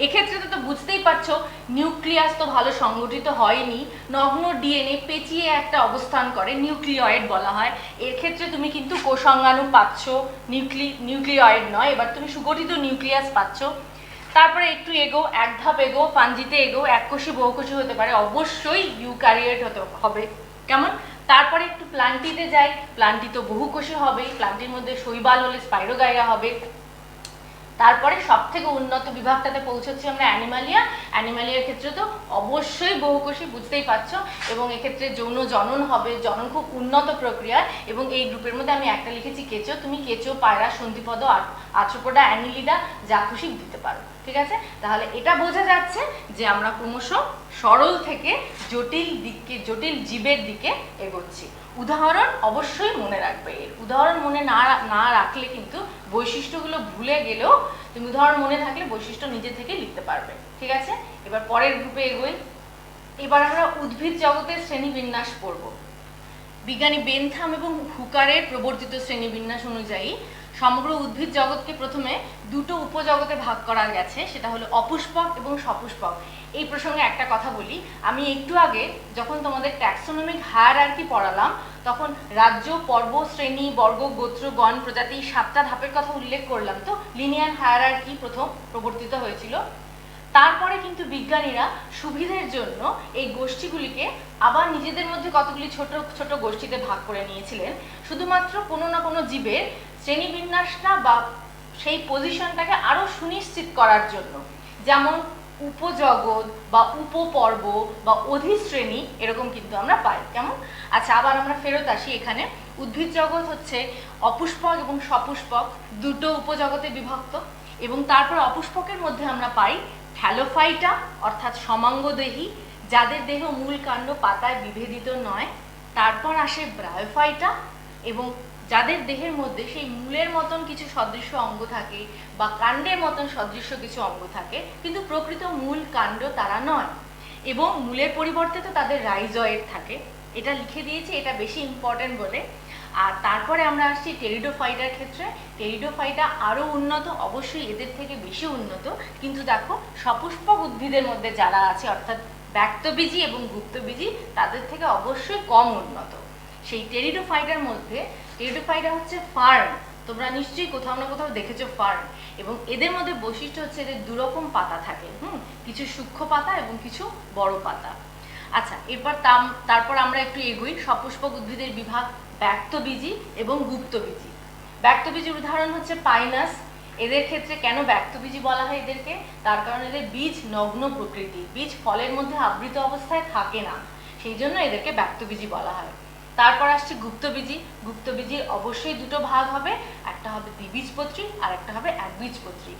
এক্ষেত্রে তো বুঝতেই পারছো নিউক্লিয়াস তো ভালো সংগঠিত হয়নি, নগ্ন ডিএনএ পেঁচিয়ে একটা অবস্থান করে, নিউক্লিয়েড বলা হয়। এর ক্ষেত্রে তুমি কিন্তু কোষাঙ্গাণু পাচ্ছ, নিউক্লিয়েড নয়, এবার তুমি সুগঠিত নিউক্লিয়াস পাচ্ছ। তারপরে একটু এগো, এক ধাপ এগো, ফাঞ্জিতে এগো, এককোষী বহুকোষী হতে পারে, অবশ্যই ইউক্যারিওট হতে হবে। কেমন? তারপরে একটু প্লান্টিতে যাই, প্লান্টি তো বহুকোষী হবে, প্লান্টির মধ্যে শৈবাল হলে স্পাইরোগাইরা হবে। তারপরে সব থেকে উন্নত বিভাগটাতে পৌঁছচ্ছি আমরা অ্যানিমালিয়া। অ্যানিমালিয়ার ক্ষেত্রে তো অবশ্যই বহুকোষী, বুঝতেই পারছো, এবং এক্ষেত্রে যৌন জনন হবে, জনন খুব উন্নত প্রক্রিয়া। এবং এই গ্রুপের মধ্যে আমি একটা লিখেছি কেঁচো, তুমি কেঁচো, পায়রা, সন্ধিপদ, আর্থ্রোপোডা, অ্যানিলিডা যা খুশি দিতে পারো। ঠিক আছে, তাহলে এটা বোঝা যাচ্ছে যে আমরা ক্রমশ সরল থেকে জটিল জীবের দিকে এগোচ্ছি। উদাহরণ অবশ্যই মনে রাখবে, এর উদাহরণ মনে না রাখলে কিন্তু বৈশিষ্ট্যগুলো ভুলে গেলেও তুমি উদাহরণ মনে থাকলে বৈশিষ্ট্য নিজে থেকে লিখতে পারবে। ঠিক আছে, এবার পরের গ্রুপে এগোই। এবার আমরা উদ্ভিদ জগতের শ্রেণীবিন্যাস পড়ব। বিজ্ঞানী বেনথাম এবং হুকারের প্রবর্তিত শ্রেণীবিন্যাস অনুযায়ী সমগ্র উদ্ভিদ জগৎকে প্রথমে দুটো উপজগতে ভাগ করা গেছে, সেটা হলো অপুষ্পক এবং সপুষ্পক। এই প্রসঙ্গে একটা কথা বলি, আমি একটু আগে যখন তোমাদের ট্যাক্সোনমিক হায়ারার্কি পড়ালাম তখন রাজ্য, পর্ব, শ্রেণী, বর্গ, গোত্র, গণ, প্রজাতি 7টা ধাপের কথা উল্লেখ করলাম। তো লিনিয়ার হায়ারার্কি প্রথম প্রবর্তিত হয়েছিল। তারপরে কিন্তু বিজ্ঞানীরা সুবিধের জন্য এই গোষ্ঠীগুলিকে আবার নিজেদের মধ্যে কতগুলি ছোট ছোট গোষ্ঠীতে ভাগ করে নিয়েছিলেন, শুধুমাত্র কোনো না কোনো জীবের শ্রেণীবিন্যাসটা বা সেই পজিশনটাকে আরো সুনিশ্চিত করার জন্য। যেমন উপজগৎ বা উপপর্ব বা অধিশ্রেণী এরকম কিন্তু আমরা পাই। কেমন? আচ্ছা, আবার আমরা ফেরত আসি এখানে। উদ্ভিদ জগৎ হচ্ছে অপুষ্পক এবং সপুষ্পক দুটো উপজগতে বিভক্ত, এবং তারপর অপুষ্পকের মধ্যে আমরা পাই থ্যালোফাইটা অর্থাৎ সমাঙ্গদেহী, যাদের দেহ মূল কাণ্ড পাতায় বিভেদিত নয়। তারপর আসে ব্রায়োফাইটা, এবং যাদের দেহের মধ্যে সেই মূলের মতন কিছু সদৃশ্য অঙ্গ থাকে বা কাণ্ডের মতন সদৃশ্য কিছু অঙ্গ থাকে, কিন্তু প্রকৃত মূল কাণ্ড তারা নয়, এবং মূলের পরিবর্তে তো তাদের রাইজয়েড থাকে। এটা লিখে দিয়েছি, এটা বেশি ইম্পর্টেন্ট বলে। আর তারপরে আমরা আসছি টেরিডোফাইটার ক্ষেত্রে। টেরিডোফাইটা আরও উন্নত, অবশ্যই এদের থেকে বেশি উন্নত, কিন্তু দেখো সপুষ্পক উদ্ভিদের মধ্যে যারা আছে অর্থাৎ ব্যক্তবীজী এবং গুপ্তবীজী তাদের থেকে অবশ্যই কম উন্নত। সেই টেরিডোফাইটার মধ্যে টেরিডোফাইটা হচ্ছে ফার্ন, তোমরা নিশ্চয়ই কোথাও না কোথাও দেখেছো ফার্ন, এবং এদের মধ্যে বৈশিষ্ট্য হচ্ছে এদের দুরকম পাতা থাকে, কিছু সূক্ষ্ম পাতা এবং কিছু বড় পাতা। আচ্ছা, এরপর তারপর আমরা একটু এগোই। সপুষ্পক উদ্ভিদের বিভাগ ব্যক্তবীজী এবং গুপ্তবীজী। ব্যক্তবীজীর উদাহরণ হচ্ছে পাইনাস। এদের ক্ষেত্রে কেন ব্যক্তবীজী বলা হয় এদেরকে? তার কারণ এদের বীজ নগ্ন প্রকৃতির, বীজ ফলের মধ্যে আবৃত অবস্থায় থাকে না, সেই জন্য এদেরকে ব্যক্তবীজী বলা হয়। তারপর আসছে গুপ্তবীজী। গুপ্তবীজীর অবশ্যই দুটো ভাগ হবে, একটা হবে দ্বিবীজপত্রী আর একটা হবে একবীজপত্রী।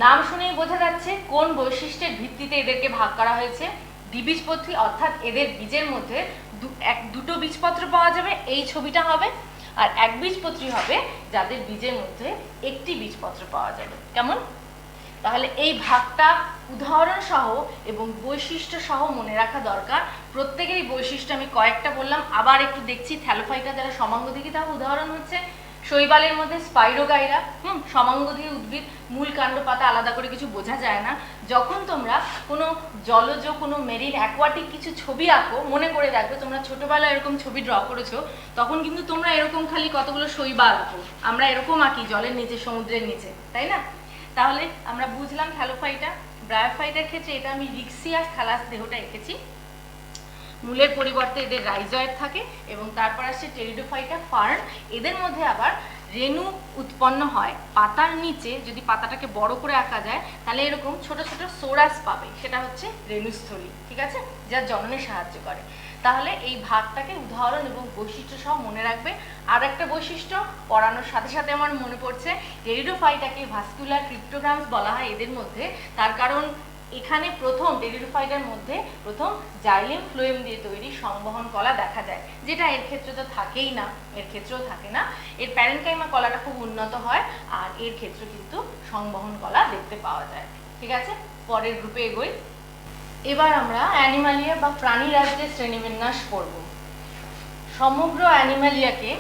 নাম শুনেই বোঝা যাচ্ছে কোন বৈশিষ্ট্যের ভিত্তিতে এদেরকে ভাগ করা হয়েছে। দ্বিবীজপত্রী অর্থাৎ এদের বীজের মধ্যে দুটো বীজপত্র পাওয়া যাবে, এই ছবিটা হবে। আর একবীজপত্রী হবে যাদের বীজের মধ্যে একটি বীজপত্র পাওয়া যাবে। কেমন? তাহলে এই ভাগটা উদাহরণ সহ এবং বৈশিষ্ট্য সহ মনে রাখা দরকার। প্রত্যেকেরই বৈশিষ্ট্য আমি কয়েকটা বললাম, আবার একটু দেখছি। থ্যালোফাইটা যারা সমাঙ্গদেহী, তার উদাহরণ হচ্ছে শৈবালের মধ্যে স্পাইরোগাইরা, সমাঙ্গধীয় উদ্ভিদ, মূল কাণ্ড পাতা আলাদা করে কিছু বোঝা যায় না। যখন তোমরা কোনো জলজ কোনো মেরিন অ্যাকোয়াটিক কিছু ছবি আঁকো, মনে করে রাখবে তোমরা ছোটবেলায় এরকম ছবি ড্র করেছো, তখন কিন্তু তোমরা এরকম খালি কতগুলো শৈবাল আঁকো, আমরা এরকম আঁকি জলের নিচে, সমুদ্রের নিচে, তাই না? তাহলে আমরা বুঝলাম থ্যালোফাইটা। ব্রায়োফাইটার ক্ষেত্রে এটা আমি রিক্সিয়াস থ্যালাস দেহটা এঁকেছি, মূলের পরিবর্তে এদের রাইজয়েড থাকে, এবং তারপর আসছে টেরিডোফাইটা, ফার্ন। এদের মধ্যে আবার রেণু উৎপন্ন হয় পাতার নিচে। যদি পাতাটাকে বড় করে আঁকা যায় তাহলে এরকম ছোট ছোট সোরাস পাবে, সেটা হচ্ছে রেণুস্থলী, ঠিক আছে, যা জননে সাহায্য করে। তাহলে এই ভাগটাকে উদাহরণ এবং বৈশিষ্ট্য সহ মনে রাখবে। আর একটা বৈশিষ্ট্য পড়ানোর সাথে সাথে আমার মনে পড়ছে, টেরিডোফাইটাকে ভাস্কুলার ক্রিপ্টোগ্রামস বলা হয় এদের মধ্যে, তার কারণ এখানে প্রথম টেরিডোফাইটার মধ্যে প্রথম জাইলেম ফ্লোয়েম দিয়ে তৈরি সংবহন কলা দেখা যায়, যেটা এর ক্ষেত্রে তো থাকেই না, এর ক্ষেত্রেও থাকে না। এর প্যারেনকাইমা কলাটা খুব উন্নত হয়, আর এর ক্ষেত্রে কিন্তু সংবহন কলা দেখতে পাওয়া যায়। ঠিক আছে, পরের গ্রুপে এগোই। এবার আমরা অ্যানিমালিয়া বা প্রাণী রাজ্যের শ্রেণীবিন্যাস পড়ব। সমগ্র অ্যানিমালিয়াকে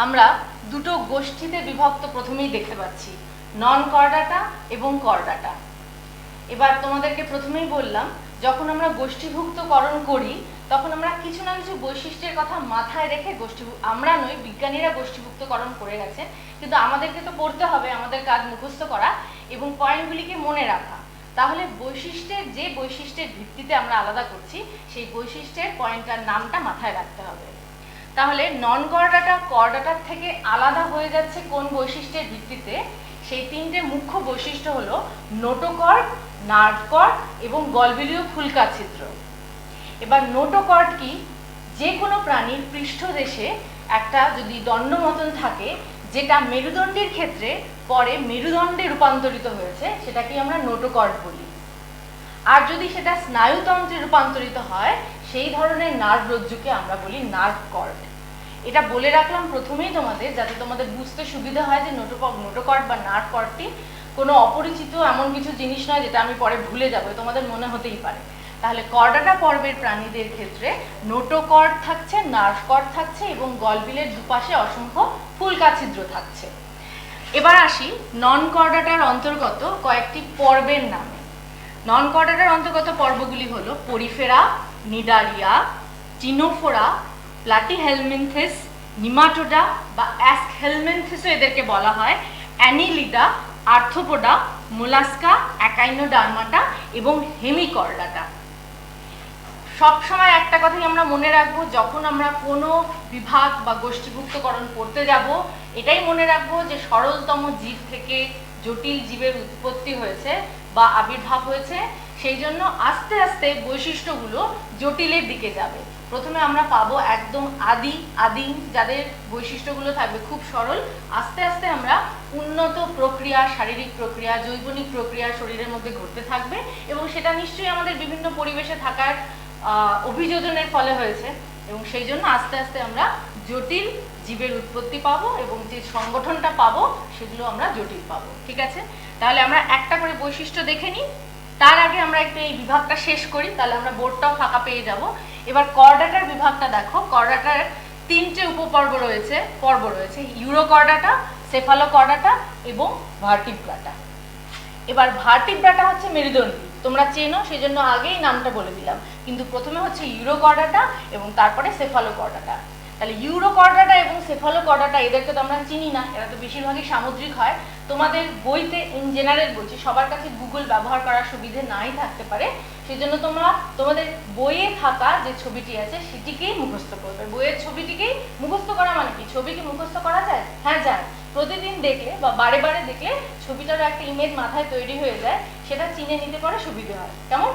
আমরা দুটো গোষ্ঠীতে বিভক্ত প্রথমেই দেখতে পাচ্ছি, নন কর্ডাটা এবং কর্ডাটা। এবার তোমাদেরকে প্রথমেই বললাম, যখন আমরা গোষ্ঠীভুক্তকরণ করি তখন আমরা কিছু না কিছু বৈশিষ্ট্যের কথা মাথায় রেখে আমরা নই, বিজ্ঞানীরা গোষ্ঠীভুক্তকরণ করে গেছেন, কিন্তু আমাদেরকে তো পড়তে হবে, আমাদের কাজ মুখস্থ করা এবং পয়েন্টগুলিকে মনে রাখা। তাহলে যে বৈশিষ্ট্যের ভিত্তিতে আমরা আলাদা করছি সেই বৈশিষ্ট্যের পয়েন্টটার নামটা মাথায় রাখতে হবে। তাহলে নন কর্ডাটা কর্ডাটার থেকে আলাদা হয়ে যাচ্ছে কোন বৈশিষ্ট্যের ভিত্তিতে? সেই তিনটে মুখ্য বৈশিষ্ট্য হলো নোটোকর্ড, নার্ভ কর্ড এবং গলবিলীয় ফুলকা ছিদ্র। এবার নোটোকর্ড কি? যে কোনো প্রাণীর পৃষ্ঠদেশে একটা যদি দণ্ড মতন থাকে, যেটা মেরুদণ্ডের ক্ষেত্রে পরে মেরুদণ্ডে রূপান্তরিত হয়েছে, সেটাকে আমরা নোটোকর্ড বলি। আর যদি সেটা স্নায়ুতন্ত্রে রূপান্তরিত হয়, সেই ধরনের নার্ভ রজ্জুকে আমরা বলি নার্ভ কর্ড। এটা বলে রাখলাম প্রথমেই তোমাদের, যাতে তোমাদের বুঝতে সুবিধা হয় যে নোটোকর্ড বা নার্ভ কর্ডটি কোনো অপরিচিত এমন কিছু জিনিস নয় যেটা আমি পরে ভুলে যাবো, তোমাদের মনে হতেই পারে। তাহলে কর্ডাটা পর্বের প্রাণীদের ক্ষেত্রে নোটোকর্ড থাকছে, নার্ভ কর্ড থাকছে এবং গলবিলের দুপাশে অসংখ্য ফুলকা ছিদ্র থাকছে। এবার আসি নন কর্ডাটার অন্তর্গত কয়েকটি পর্বের নামে। নন কর্ডাটার অন্তর্গত পর্বগুলি হলো পরিফেরা, নিডারিয়া, টিনোফোরা, প্লাটিহেলমিনথেস, নিমাটোডা বা অ্যাস্কহেলমিনথেসও এদেরকে বলা হয়, অ্যানিলিডা, আর্থ্রোপোডা, মোলাস্কা, অ্যাকাইনোডার্মাটা এবং হেমিকর্ডাটা। সবসময় একটা কথাই আমরা মনে রাখবো, যখন আমরা কোনো বিভাগ বা গোষ্ঠীভুক্তকরণ করতে যাব, এটাই মনে রাখবো যে সরলতম জীব থেকে জটিল জীবের উৎপত্তি হয়েছে বা আবির্ভাব হয়েছে, সেই জন্য আস্তে আস্তে বৈশিষ্ট্যগুলো জটিলের দিকে যাবে। প্রথমে আমরা পাবো একদম আদিম যাদের বৈশিষ্ট্যগুলো থাকবে খুব সরল, আস্তে আস্তে আমরা উন্নত প্রক্রিয়া, শারীরিক প্রক্রিয়া, জৈবনিক প্রক্রিয়া শরীরের মধ্যে ঘটতে থাকবে, এবং সেটা নিশ্চয়ই আমাদের বিভিন্ন পরিবেশে থাকার অভিযোজনের ফলে হয়েছে, এবং সেই জন্য আস্তে আস্তে আমরা জটিল জীবের উৎপত্তি পাবো এবং যে সংগঠনটা পাবো সেগুলো আমরা জটিল পাবো। ঠিক আছে, তাহলে আমরা একটা করে বৈশিষ্ট্য দেখে নিই, তার আগে আমরা একটু এই বিভাগটা শেষ করি, তাহলে আমরা বোর্ডটাও ফাঁকা পেয়ে যাব। এবার কর্ডাটার বিভাগটা দেখো। কর্ডাটার তিনটে উপপর্ব রয়েছে, ইউরোকর্ডাটা, সেফালোকর্ডাটা এবং ভার্টিব্রাটা। এবার ভার্টিব্রাটা হচ্ছে মেরুদণ্ডী, তোমরা চেনো সেই জন্য আগেই নামটা বলে দিলাম, কিন্তু প্রথমে হচ্ছে ইউরোকর্ডাটা এবং তারপরে সেফালোকর্ডাটা। তাহলে ইউরোকর্ডাটা এবং সেফালোকর্ডাটা এদেরকে তো আমরা চিনি না, এরা তো বেশিরভাগই সামুদ্রিক হয়। তোমাদের বইতে ইন জেনারেল বলছি, সবার কাছে গুগল ব্যবহার করার সুবিধে নাই থাকতে পারে, সেই জন্য তোমরা তোমাদের বইয়ে থাকা যে ছবিটি আছে সেটিকেই মুখস্থ করবে। বইয়ের ছবিটিকেই মুখস্থ করা মানে কি? ছবি কি মুখস্থ করা যায়? হ্যাঁ যায়। প্রতিদিন দেখলে বা বারে বারে দেখলে ছবিটারও একটা ইমেজ মাথায় তৈরি হয়ে যায়, সেটা চিনে নিতে পারে, সুবিধে হয়। কেমন?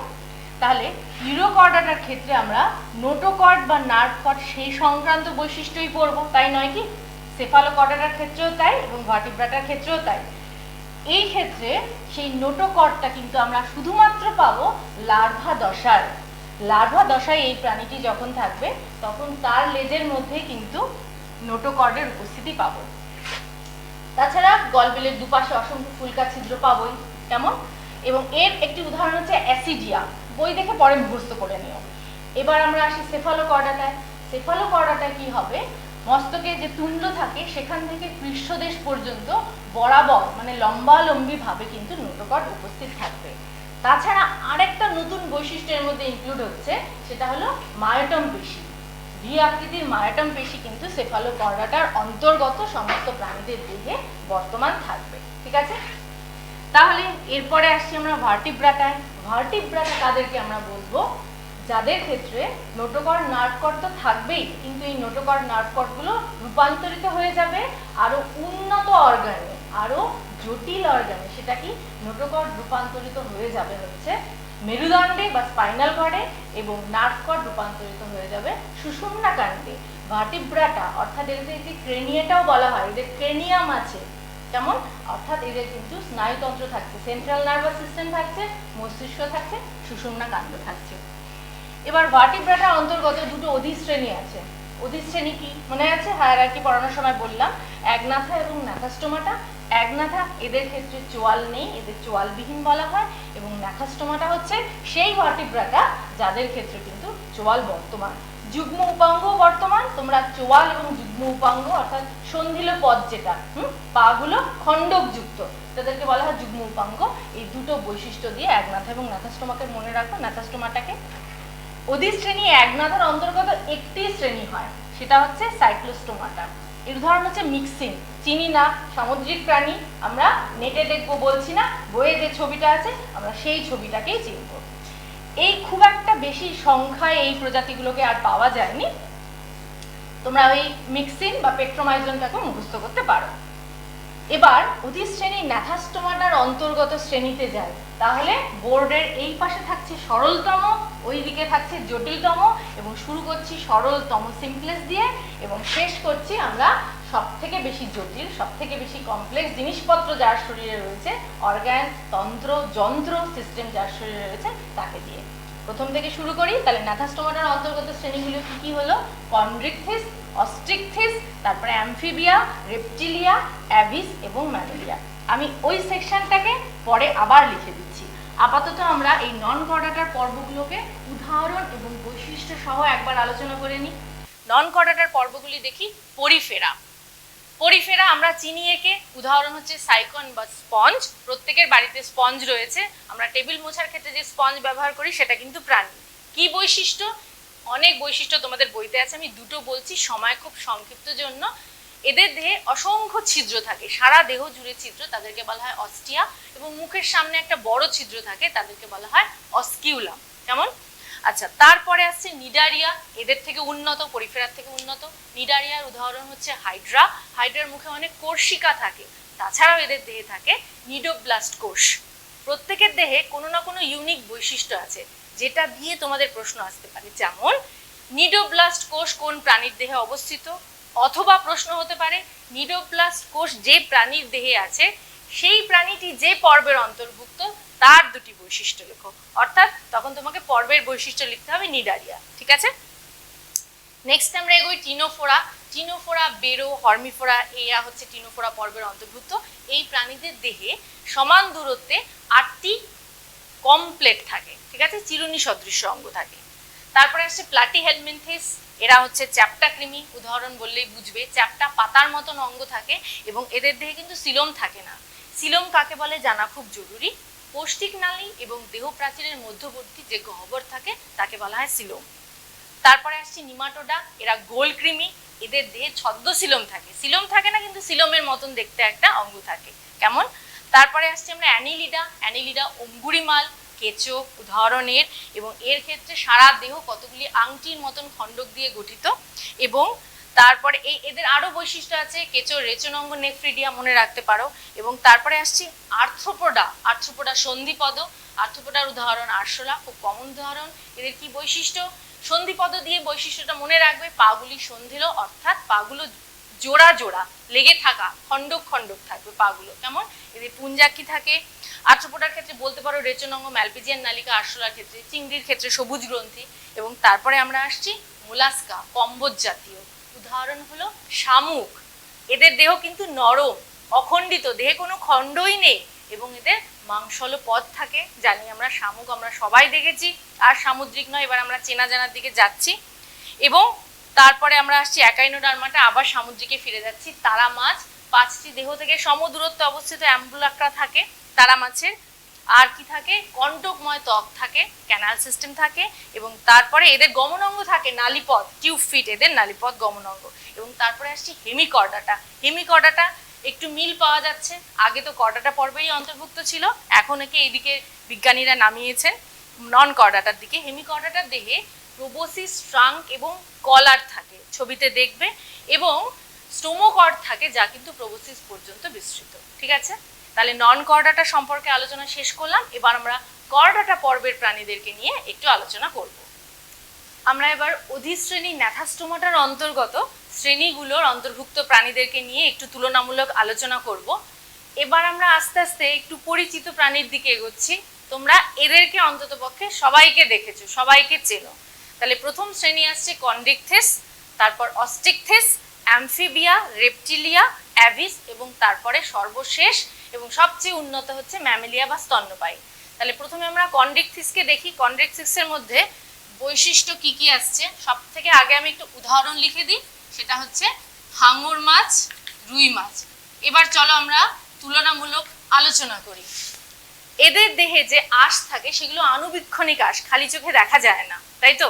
তাহলে ইউরোকর্ডাটার ক্ষেত্রে আমরা নোটোকর্ড বা নার্ভ কর্ড সেই সংক্রান্ত বৈশিষ্ট্যই পড়বো, তাই নয় কি? সেফালোকর্ডাটার ক্ষেত্রেও তাই এবং ভার্টিব্রাটার ক্ষেত্রেও তাই। এই ক্ষেত্রে সেই নোটোকর্ডটা কিন্তু আমরা শুধুমাত্র পাবো লার্ভা দশায় এই প্রাণীটি যখন থাকবে তখন তার লেজের মধ্যে কিন্তু নোটোকর্ডের উপস্থিতি পাবো। তাছাড়া গলবিলের দুপাশে অসংখ্য ফুলকা ছিদ্র পাবোই। কেমন? এবং এর একটি উদাহরণ হচ্ছে অ্যাসিডিয়া, বই দেখে পরে মুখস্থ করে নিও। এবার আমরা আসি সেফালোকর্ডাটায়। সেফালোকর্ডাটায় কি হবে? মস্তকে যে তুণ্ড থাকে সেখান থেকে পৃষ্ঠদেশ পর্যন্ত বরাবর মানে লম্বালম্বি ভাবে কিন্তু নোটোকর্ড উপস্থিত থাকবে। তাছাড়া আরেকটা নতুন বৈশিষ্ট্য এর মধ্যে ইনক্লুড হচ্ছে, সেটা হলো মায়োটম পেশি। ভি আকৃতির মায়োটম পেশি কিন্তু সেফালোকর্ডাটার অন্তর্গত সমস্ত প্রাণীদের দেহে বর্তমান থাকবে। ঠিক আছে, তাহলে এরপরে আসছি আমরা ভার্টিব্রাটায়। ভার্টিব্রাটা তাদেরকে আমরা বলবো যাদের ক্ষেত্রে নোটোকর্ড নার্ভ কর্ড তো থাকবেই, কিন্তু এই নোটোকর্ড নার্ভ কর্ডগুলো রূপান্তরিত হয়ে যাবে আরো উন্নত অর্গানে, আরো জটিল অর্গানে। সেটা কি, নোটোকর্ড রূপান্তরিত হয়ে যাবে হচ্ছে মেরুদণ্ডে বা স্পাইনাল কর্ডে, এবং নার্ভ কর্ড রূপান্তরিত হয়ে যাবে সুষুম্না কাণ্ডে। ভার্টিব্রাটা অর্থাৎ এদের যে ক্রেনিয়াটাও বলা হয়, এদের ক্রেনিয়াম আছে, কেমন, অর্থাৎ এদের কিন্তু স্নায়ুতন্ত্র থাকছে, সেন্ট্রাল নার্ভাস সিস্টেম থাকছে, মস্তিষ্ক থাকছে, সুষুম্না কাণ্ড থাকছে। এবার ভার্টিব্রাটার অন্তর্গত দুটো অধিশ্রেণী আছে। অধিশ্রেণী কি মনে আছে, হায়ারার্কি পড়ানোর সময় বললাম, অ্যাগনাথা এবং ন্যাথাস্টোমাটা। অ্যাগনাথা এদের ক্ষেত্রে চোয়াল নেই, এদের চোয়ালবিহীন বলা হয়, এবং ন্যাথাস্টোমাটা হচ্ছে সেই ভার্টিব্রাটা যাদের ক্ষেত্রে কিন্তু চোয়াল বর্তমান। যুগ্ম উপাঙ্গ বর্তমান, তোমরা চোয়াল এবং যুগ্ম উপাঙ্গ অর্থাৎ সন্ধিল পদ যেটা, পাগুলো খণ্ডকযুক্ত, তাদেরকে বলা হয় যুগ্ম উপাঙ্গ। এই দুটো বৈশিষ্ট্য দিয়ে অ্যাগনাথা এবং ন্যাথাস্টোমাকে মনে রাখো। ন্যাথাস্টোমাটাকে অধিশ্রেণী অ্যাগনাথার অন্তর্গত একটি শ্রেণী হয়, সেটা হচ্ছে সাইক্লোস্টোমাটা। এর উদাহরণ হচ্ছে মিক্সিন, চিনি না, সামুদ্রিক প্রাণী, আমরা নেটে দেখবো বলছি না, বইয়ে যে ছবিটা আছে আমরা সেই ছবিটাকেই চিনব। এই খুব একটা বেশি সংখ্যায় এই প্রজাতিগুলোকে আর পাওয়া যায়নি, তোমরা ওই মিক্সিন বা পেট্রোমাইজনটাকে মুখস্থ করতে পারো। এবার অধিশ্রেণী ন্যাথাস্টোমাটার অন্তর্গত শ্রেণীতে যাই, তাহলে বোর্ডের এই পাশে থাকছে সরলতম, ওই দিকে থাকছে জটিলতম, এবং শুরু করছি সরলতম সিম্পলেক্স দিয়ে, এবং শেষ করছি আমরা সব থেকে বেশি জটিল, সব থেকে বেশি কমপ্লেক্স জিনিসপত্র যার শরীরে রয়েছে, অর্গান, তন্ত্র, যন্ত্র, সিস্টেম যার শরীরে রয়েছে তাকে দিয়ে। প্রথম থেকে শুরু করি, তাহলে ন্যাথাস্টোমাটার অন্তর্গত শ্রেণীগুলো কি কি হলো, কন্ড্রিকথিস, অস্ট্রিকথিস, তারপরে অ্যামফিবিয়া, রেপটিলিয়া, অ্যাভিস এবং ম্যামেলিয়া। আমি ওই সেকশনটাকে পরে আবার লিখে দিচ্ছি। আপাতত আমরা এই নন কর্ডাটার পর্বগুলোকে উদাহরণ এবং বৈশিষ্ট্য সহ একবার আলোচনা করে নিই। নন কর্ডাটার পর্বগুলি দেখি। পরিফেরা, পরিফেরা আমরা চিনি একে, উদাহরণ হচ্ছে সাইকন বা স্পঞ্জ। প্রত্যেকের বাড়িতে স্পঞ্জ রয়েছে, আমরা টেবিল মোছার ক্ষেত্রে যে স্পঞ্জ ব্যবহার করি সেটা কিন্তু প্রাণী। কি বৈশিষ্ট্য, অনেক বৈশিষ্ট্য তোমাদের বইতে আছে, আমি দুটো বলছি সময় খুব সংক্ষিপ্ত জন্য। এদের দেহে অসংখ্য ছিদ্র থাকে, সারা দেহ জুড়ে ছিদ্র, তাদেরকে বলা হয় অস্টিয়া, এবং মুখের সামনে একটা বড় ছিদ্র থাকে, তাদেরকে বলা হয় অস্কিউলাম। কেমন, আচ্ছা, তারপরে আসছে নিডারিয়া, এদের থেকে উন্নত, পরিফেরার থেকে উন্নত। নিডারিয়ার উদাহরণ হচ্ছে হাইড্রা, হাইড্রার মুখে অনেক কোর্শিকা থাকে। তাছাড়াও এদের দেহে থাকে নিডোব্লাস্ট কোষ। প্রত্যেকের দেহে কোনো না কোনো ইউনিক বৈশিষ্ট্য আছে যেটা দিয়ে তোমাদের প্রশ্ন আসতে পারে, যেমন নিডোব্লাস্ট কোষ কোন প্রাণীর দেহে অবস্থিত, অথবা প্রশ্ন হতে পারে নিডোব্লাস্ট কোষ যে প্রাণীর দেহে আছে সেই প্রাণীটি যে পর্বের অন্তর্ভুক্ত তার দুটি বৈশিষ্ট্য লেখো। অর্থাৎ তখন তোমাকে পর্বের বৈশিষ্ট্য লিখতে হবে নিডারিয়া। ঠিক আছে, নেক্সট আমরা এগোই টিনোফোরা। টিনোফোরা, বেরো, হর্মিফোরা, এরা হচ্ছে টিনোফোরা পর্বের অন্তর্ভুক্ত। এই প্রাণীদের দেহে সমান দূরত্বে 8টি কমপ্লেট থাকে, ঠিক আছে, চিরুনি সদৃশ্য অঙ্গ থাকে। তারপরে আসছে প্লাটিহেলমিনথিস, এরা হচ্ছে চ্যাপ্টা কৃমি, উদাহরণ বললেই বুঝবে, চ্যাপ্টা পাতার মতন অঙ্গ থাকে, এবং এদের দেহে কিন্তু সিলোম থাকে না। সিলোম কাকে বলে জানা খুব জরুরি। পৌষ্টিক নালী এবং দেহ প্রাচীরের মধ্যবর্তী যে গহ্বর থাকে তাকে বলা হয় সিলোম। তারপরে আসছে নিমাটোডা, এরা গোল কৃমি, এদের দেহে ছদ্ম সিলোম থাকে, সিলোম থাকে না কিন্তু সিলোমের মতন দেখতে একটা অঙ্গ থাকে। কেমন, তারপরে আসছে আমরা অ্যানিলিডা। অ্যানিলিডা অঙ্গুরিমাল, কেঁচো উদাহরণের, এবং এর ক্ষেত্রে সারা দেহ কতগুলি আংটির মতন খণ্ডক দিয়ে গঠিত। এবং তারপরে এদের আরো বৈশিষ্ট্য আছে, কেঁচোর রেচনাঙ্গ নেফ্রিডিয়া মনে রাখতে পারো। এবং তারপরে আসছি আর্থ্রোপোডা। আর্থ্রোপোডা সন্ধিপদ, আর্থ্রোপোডার উদাহরণ আরশোলা, খুব কমন উদাহরণ। এদের কি বৈশিষ্ট্য, সন্ধিপদ দিয়ে বৈশিষ্ট্যটা মনে রাখবে, পাগুলি সন্ধিল, অর্থাৎ পাগুলো জোড়া জোড়া লেগে থাকা, খণ্ডক খণ্ডক থাকবে পাগুলো। কেমন, এদের পুঞ্জাক্ষী থাকে। আর্থ্রোপোডার ক্ষেত্রে বলতে পারো রেচনাঙ্গ, ম্যালপিজিয়ান নালিকা, আরশোলার ক্ষেত্রে, চিংড়ির ক্ষেত্রে সবুজ গ্রন্থি। এবং তারপরে আমরা আসছি মোলাস্কা, কম্বোজ জাতীয়, উদাহরণ হলো শামুক। এদের দেহ কিন্তু নরম, অখণ্ডিত, দেহে কোনো খণ্ডই নেই, এবং এদের মাংসল পদ থাকে। জানি আমরা শামুক আমরা সবাই দেখেছি, আর সামুদ্রিক নয়, এবার আমরা চেনা জানার দিকে যাচ্ছি। এবং তারপরে আমরা আসছি একাইনোডার্মাটা, আবার সামুদ্রিকে ফিরে যাচ্ছি। তারা মাছ 5টি দেহ থেকে সমদূরত্বে অবস্থিত অ্যাম্বুলাক্রা থাকে তারা মাছের। আর কি থাকে? কণ্টকময় ত্বক থাকে, ক্যানাল সিস্টেম থাকে, এবং তারপরে এদের গমনাঙ্গ থাকে নালীপথ, টিউব ফিট এদের নালীপথ গমনাঙ্গ। এবং তারপরে আসছি হেমিকর্ডাটা। হেমিকর্ডাটা একটু মিল পাওয়া যাচ্ছে, আগে তো কর্ডাটা পর্বেই অন্তর্ভুক্ত ছিল, এখন একে এইদিকে বিজ্ঞানীরা নামিয়েছেন নন কর্ডাটার দিকে। হেমিকর্ডাটার দেহে প্রোবোসিস, ট্রাঙ্ক এবং কলার থাকে, ছবিতে দেখবে, এবং স্টোমোকর্ড থাকে যা কিন্তু প্রোবোসিস পর্যন্ত বিস্তৃত। ঠিক আছে, তাহলে নন কর্ডাটা সম্পর্কে আলোচনা শেষ করলাম। এবার আমরা কর্ডাটা পর্বের প্রাণীদেরকে নিয়ে একটু আলোচনা করব। আমরা এবার অধিশ্রেণী ন্যাথাস্টোমাটার অন্তর্গত শ্রেণীগুলোর অন্তর্ভুক্ত প্রাণীদেরকে নিয়ে একটু তুলনামূলক আলোচনা করব। এবার আমরা আস্তে আস্তে একটু পরিচিত প্রাণীর দিকে এগোচ্ছি। তোমরা এদেরকে অন্ততপক্ষে সবাইকে দেখেছো, সবাইকে চেনো। তাহলে প্রথম শ্রেণী আসছে কন্ড্রিকথেস, তারপর অস্টিকথেস, অ্যামফিবিয়া, রেপটিলিয়া, অ্যাভিস, এবং তারপরে সর্বশেষ এবং সবচেয়ে উন্নত হচ্ছে ম্যামেলিয়া বা স্তন্যপায়ী। তাহলে প্রথমে আমরা কন্ড্রিকথেসকে দেখি। কন্ড্রিকথেসের মধ্যে বৈশিষ্ট্য কি কি আসছে, সব থেকে আগে আমি একটু উদাহরণ লিখে দিই, সেটা হচ্ছে হাঙর মাছ, রুই মাছ। এবার চলো আমরা তুলনামূলক আলোচনা করি। এদের দেহে যে আঁশ থাকে সেগুলো আনুবীক্ষণিক আঁশ, খালি চোখে দেখা যায় না, তাই তো?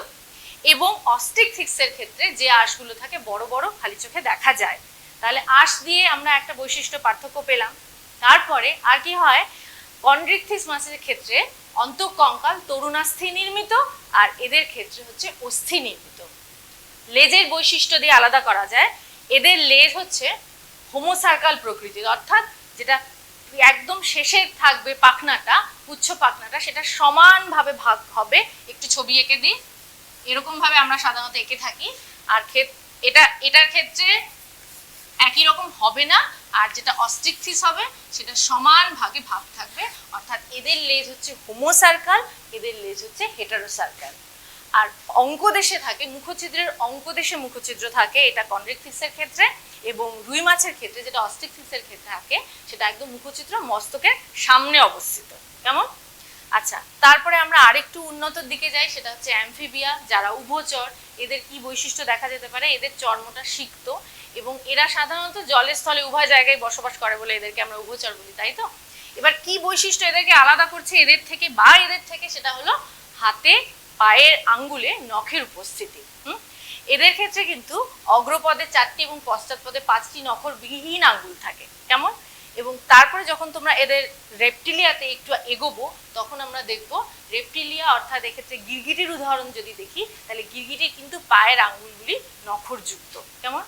এবং অস্টিকথেসের ক্ষেত্রে যে আঁশগুলো থাকে বড় বড়, খালি চোখে দেখা যায়। তাহলে আঁশ দিয়ে আমরা একটা বৈশিষ্ট্য পার্থক্য পেলাম। তারপরে আর কি হয়, কন্ড্রিকথেস মাছের ক্ষেত্রে অন্তঃকঙ্কাল তরুণাস্থি নির্মিত, আর এদের ক্ষেত্রে হচ্ছে অস্থি নির্মিত। লেজের বৈশিষ্ট্য দিয়ে আলাদা করা যায়। এদের লেজ হচ্ছে হোমোসার্কাল প্রকৃতির, অর্থাৎ যেটা একদম শেষে থাকবে পাখনাটা, উচ্চ পাখনাটা, সেটা সমানভাবে ভাগ হবে। একটু ছবি এঁকে দিই, এরকম ভাবে আমরা সাধারণত এঁকে থাকি। আর এটার ক্ষেত্রে একই রকম হবে না, আর যেটা অস্টিকথেস হবে সেটা সমান ভাগে ভাগ থাকবে, অর্থাৎ এদের লেজ হচ্ছে হোমোসার্কাল, এদের লেজ হচ্ছে হেটারোসার্কাল। আর অঙ্কদেশে থাকে, মুখছিদ্রের অঙ্কদেশে মুখছিদ্র থাকে, এটা কন্ড্রিকথেসের ক্ষেত্রে, এবং রুই মাছের ক্ষেত্রে যেটা অস্টিকথেসের ক্ষেত্রে থাকে সেটা একদম মুখছিদ্র মস্তকের সামনে অবস্থিত। কেমন? আচ্ছা, তারপরে আমরা আরেকটু উন্নতর দিকে যাই, সেটা হচ্ছে অ্যামফিবিয়া, যারা উভচর। এদের কি বৈশিষ্ট্য দেখা যেতে পারে? এদের চর্মটা সিক্ত, এবং এরা সাধারণত জলের স্থলে উভয় জায়গায় বসবাস করে বলে এদেরকে আমরা উভচর বলি, তাই তো? এবার কি বৈশিষ্ট্য এদেরকে আলাদা করছে এদের থেকে বা এদের থেকে, সেটা হলো হাতে, পায়ের আঙ্গুলে নখের উপস্থিতি। এদের ক্ষেত্রে কিন্তু অগ্রপদে 4টি এবং পশ্চাৎপদে 5টি নখর বিহীন আঙ্গুল থাকে। কেমন? এবং তারপরে যখন তোমরা এদের রেপটিলিয়াতে একটু এগোবো, তখন আমরা দেখব রেপটিলিয়া, অর্থাৎ এক্ষেত্রে গিরগিটির উদাহরণ যদি দেখি, তাহলে গিরগিটির কিন্তু পায়ের আঙ্গুলগুলি নখরযুক্ত। কেমন?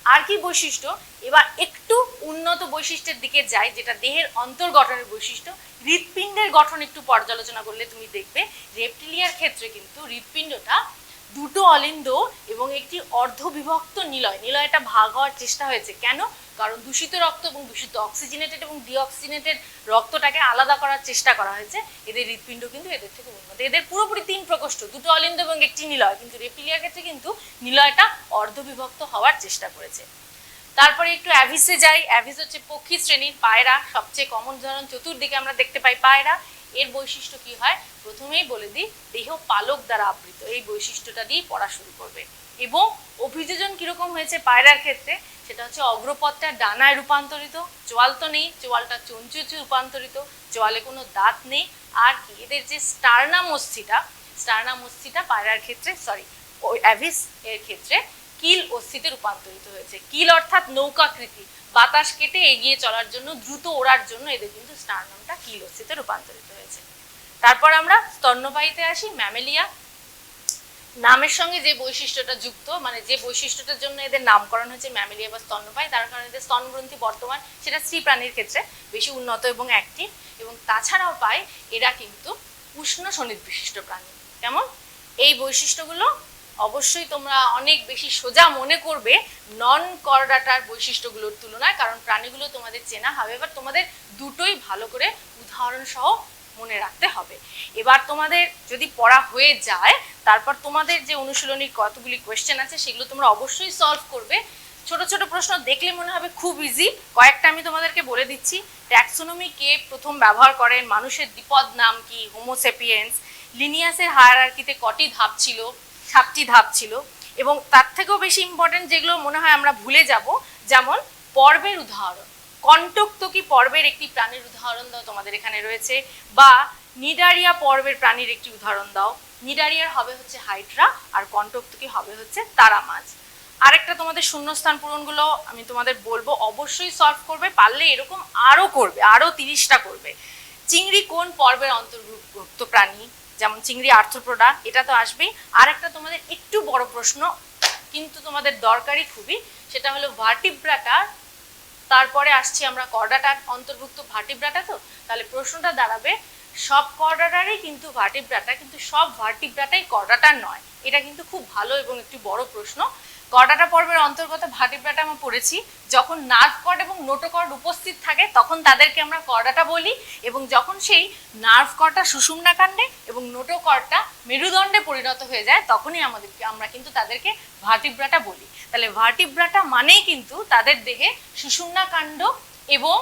আর কি বৈশিষ্ট্য? এবার একটু উন্নত বৈশিষ্ট্যের দিকে যাই, যেটা দেহের অন্তর্গঠনের বৈশিষ্ট্য। হৃৎপিণ্ডের গঠন একটু পর্যালোচনা করলে তুমি দেখবে রেপটিলিয়ার ক্ষেত্রে কিন্তু হৃৎপিণ্ডটা দুটো অলিন্দ এবং একটি অর্ধবিভক্ত নিলয়, নিলয়টা ভাগ হওয়ার চেষ্টা হয়েছে। কেন? কারণ দূষিত রক্ত এবং দূষিত অক্সিজেনেটেড এবং ডিঅক্সিজেনেটেড রক্তটাকে আলাদা করার চেষ্টা করা হয়েছে। এদের হৃৎপিণ্ড কিন্তু এদের থেকে উন্নত। এদের পুরোপুরি 3 প্রকোষ্ঠ, দুটো অলিন্দ এবং একটি নিলয়, কিন্তু রেপটিলিয়ার ক্ষেত্রে কিন্তু নিলয়টা অর্ধবিভক্ত হওয়ার চেষ্টা করেছে। তারপরে একটু অ্যাভিসে যাই। অ্যাভিস হচ্ছে পক্ষী শ্রেণীর পায়রা, সবচেয়ে কমন উদাহরণ চতুর্দিকে আমরা দেখতে পাই পায়রা। এর বৈশিষ্ট্য কি হয় প্রথমেই বলে দিই, দেহ পালক দ্বারা আবৃত, এই বৈশিষ্ট্যটা দিয়ে পড়া শুরু করবে। এবং অভিযোজন কিরকম হয়েছে পায়রার ক্ষেত্রে, সেটা হচ্ছে অগ্রপদটা ডানায় রূপান্তরিত, চোয়াল তো নেই, চোয়ালটা চঞ্চুচে রূপান্তরিত, চোয়ালে কোনো দাঁত নেই। আর কি, এদের যে স্টার্নাম অস্থিটা পায়রার ক্ষেত্রে, অ্যাভিস এর ক্ষেত্রে কিল অস্থিতে রূপান্তরিত হয়েছে। কিল অর্থাৎ নৌকাকৃতি, বাতাস কেটে এগিয়ে চলার জন্য, দ্রুত ওড়ার জন্য এদের কিন্তু স্টার্নামটা কিল অস্থিতে রূপান্তরিত হয়েছে। তারপর আমরা স্তন্যপায়ীতে আসি, ম্যামেলিয়া। নামের সঙ্গে যে বৈশিষ্ট্যটা যুক্ত, মানে যে বৈশিষ্ট্যটার জন্য এদের নামকরণ হয়েছে ম্যামেলিয়া বা স্তন্যপায়ী, তার কারণে এদের স্তনগ্রন্থি বর্তমান, সেটা স্ত্রী প্রাণীর ক্ষেত্রে বেশি উন্নত এবং অ্যাক্টিভ। এবং তাছাড়াও পাই এরা কিন্তু উষ্ণ শোণিত বিশিষ্ট প্রাণী। কেমন? এই বৈশিষ্ট্যগুলো অবশ্যই তোমরা অনেক বেশি সোজা মনে করবে নন করডাটার বৈশিষ্ট্যগুলোর তুলনায়, কারণ প্রাণীগুলো তোমাদের চেনা হবে, এবার তোমাদের দুটোই ভালো করে উদাহরণ সহ মনে রাখতে হবে। এবার তোমাদের যদি পড়া হয়ে যায়, তারপর তোমাদের যে অনুশীলনীর কতগুলি কোয়েশ্চেন আছে সেগুলো তোমরা অবশ্যই সলভ করবে। ছোট ছোট প্রশ্ন দেখলে মনে হবে খুব ইজি, কয়েকটা আমি তোমাদেরকে বলে দিচ্ছি। ট্যাক্সোনমি কে প্রথম ব্যবহার করেন? মানুষের দ্বিপদ নাম কি? হোমোসেপিয়েন্স। লিনিয়াসের হায়ারার্কিতে কটি ধাপ ছিল? 7টি ধাপ ছিল। এবং তার থেকেও বেশি ইম্পর্টেন্ট যেগুলো মনে হয় আমরা ভুলে যাব, যেমন পর্বের উদাহরণ। কণ্টকতকি পর্বের একটি প্রাণীর উদাহরণ দাও, তোমাদের এখানে রয়েছে, বা নিডারিয়া পর্বের প্রাণীর একটি উদাহরণ দাও। নিডারিয়ার হবে হচ্ছে হাইড্রা আর কণ্টকতকি হবে হচ্ছে তারা মাছ। আরেকটা তোমাদের শূন্যস্থান পূরণগুলো আমি তোমাদের বলবো, অবশ্যই সলভ করবে, পারলে এরকম আরও করবে, আরও 30টা করবে। চিংড়ি কোন পর্বের অন্তর্ভুক্ত প্রাণী? যেমন চিংড়ি আর্থ্রোপোডা, এটা তো আসবেই। আরেকটা তোমাদের একটু বড় প্রশ্ন, কিন্তু তোমাদের দরকারি খুবই, সেটা হলো ভার্টিব্রাটা, তারপরে আসছি আমরা কর্ডাটার অন্তর্ভুক্ত ভার্টিব্রাটা। তো তাহলে প্রশ্নটা দাঁড়াবে সব কর্ডাটারই কিন্তু ভার্টিব্রাটা, কিন্তু সব ভার্টিব্রাটাই কর্ডাটার নয়। এটা কিন্তু খুব ভালো এবং একটি বড় প্রশ্ন। কর্ডাটা পর্বের অন্তর্গত ভার্টিব্রাটা আমরা পড়েছি, যখন নার্ভ কর্ড এবং নোটোকর্ড উপস্থিত থাকে তখন তাদেরকে আমরা কর্ডাটা বলি, এবং যখন সেই নার্ভ কর্ডটা সুষুম্নাকাণ্ডে এবং নোটোকর্ডটা মেরুদণ্ডে পরিণত হয়ে যায় তখনই আমরা কিন্তু তাদেরকে ভার্টিব্রাটা বলি। তাহলে ভার্টিব্রাটা মানেই কিন্তু তাদের দেহে সুষুম্নাকাণ্ড এবং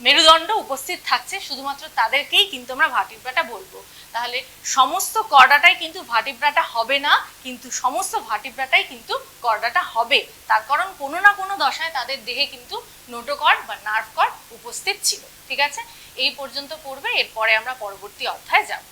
মেরুদণ্ড উপস্থিত থাকছে, শুধুমাত্র তাদেরকেই কিন্তু আমরা ভার্টিব্রাটা বলবো। তাহলে সমস্ত কর্ডাটাই কিন্তু ভার্টিব্রাটা হবে না, কিন্তু সমস্ত ভার্টিব্রাটাই কিন্তু কর্ডাটা হবে। তার কারণ কোনো না কোনো দশায় তাদের দেহে কিন্তু নোটোকর্ড বা নার্ভ কর্ড উপস্থিত ছিল। ঠিক আছে, এই পর্যন্ত পড়বে, এরপরে আমরা পরবর্তী অধ্যায়ে যাব।